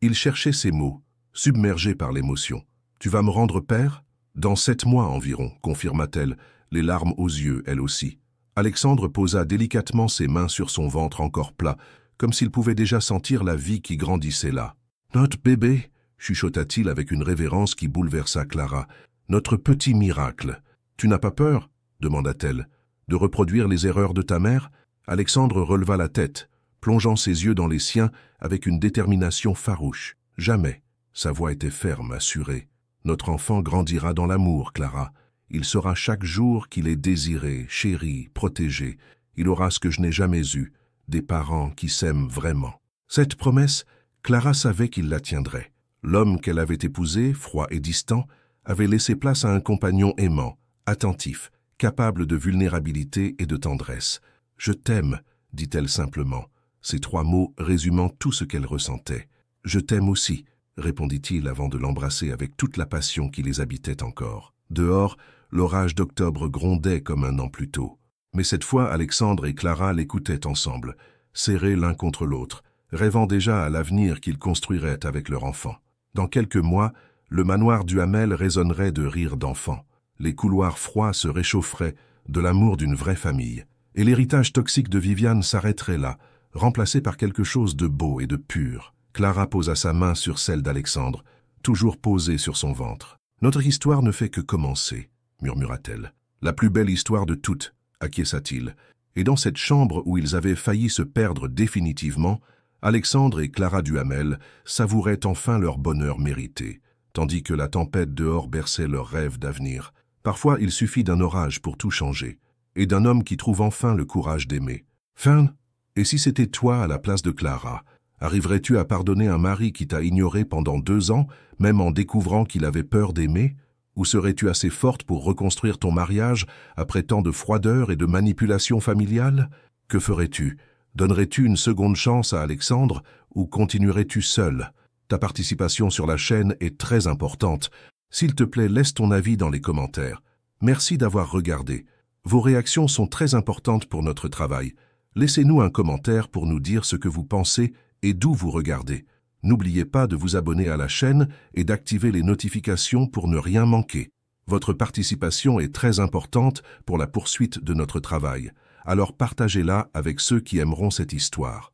Speaker 1: Il cherchait ses mots, submergé par l'émotion. « Tu vas me rendre père ?»« Dans 7 mois environ, » confirma-t-elle, les larmes aux yeux, elle aussi. Alexandre posa délicatement ses mains sur son ventre encore plat, comme s'il pouvait déjà sentir la vie qui grandissait là. « Notre bébé !» chuchota-t-il avec une révérence qui bouleversa Clara. « Notre petit miracle. Tu n'as pas peur ?» demanda-t-elle. « De reproduire les erreurs de ta mère ?» Alexandre releva la tête, plongeant ses yeux dans les siens avec une détermination farouche. « Jamais. » Sa voix était ferme, assurée. « Notre enfant grandira dans l'amour, Clara. Il saura chaque jour qu'il est désiré, chéri, protégé. Il aura ce que je n'ai jamais eu, des parents qui s'aiment vraiment. » Cette promesse, Clara savait qu'il la tiendrait. L'homme qu'elle avait épousé, froid et distant, avait laissé place à un compagnon aimant, attentif, capable de vulnérabilité et de tendresse. « Je t'aime », dit-elle simplement, ces 3 mots résumant tout ce qu'elle ressentait. « Je t'aime aussi », répondit-il avant de l'embrasser avec toute la passion qui les habitait encore. Dehors, l'orage d'octobre grondait comme un an plus tôt. Mais cette fois, Alexandre et Clara l'écoutaient ensemble, serrés l'un contre l'autre, rêvant déjà à l'avenir qu'ils construiraient avec leur enfant. Dans quelques mois, le manoir du Hamel résonnerait de rires d'enfants. Les couloirs froids se réchaufferaient de l'amour d'une vraie famille. Et l'héritage toxique de Viviane s'arrêterait là, remplacé par quelque chose de beau et de pur. Clara posa sa main sur celle d'Alexandre, toujours posée sur son ventre. « Notre histoire ne fait que commencer », murmura-t-elle. « La plus belle histoire de toutes », acquiesça-t-il. Et dans cette chambre où ils avaient failli se perdre définitivement, Alexandre et Clara Duhamel savouraient enfin leur bonheur mérité, tandis que la tempête dehors berçait leurs rêves d'avenir. Parfois, il suffit d'un orage pour tout changer, et d'un homme qui trouve enfin le courage d'aimer. Fin, et si c'était toi à la place de Clara, arriverais-tu à pardonner un mari qui t'a ignoré pendant 2 ans, même en découvrant qu'il avait peur d'aimer? Ou serais-tu assez forte pour reconstruire ton mariage après tant de froideur et de manipulation familiale? Que ferais-tu? Donnerais-tu une seconde chance à Alexandre ou continuerais-tu seule? Ta participation sur la chaîne est très importante. S'il te plaît, laisse ton avis dans les commentaires. Merci d'avoir regardé. Vos réactions sont très importantes pour notre travail. Laissez-nous un commentaire pour nous dire ce que vous pensez et d'où vous regardez. N'oubliez pas de vous abonner à la chaîne et d'activer les notifications pour ne rien manquer. Votre participation est très importante pour la poursuite de notre travail. Alors partagez-la avec ceux qui aimeront cette histoire.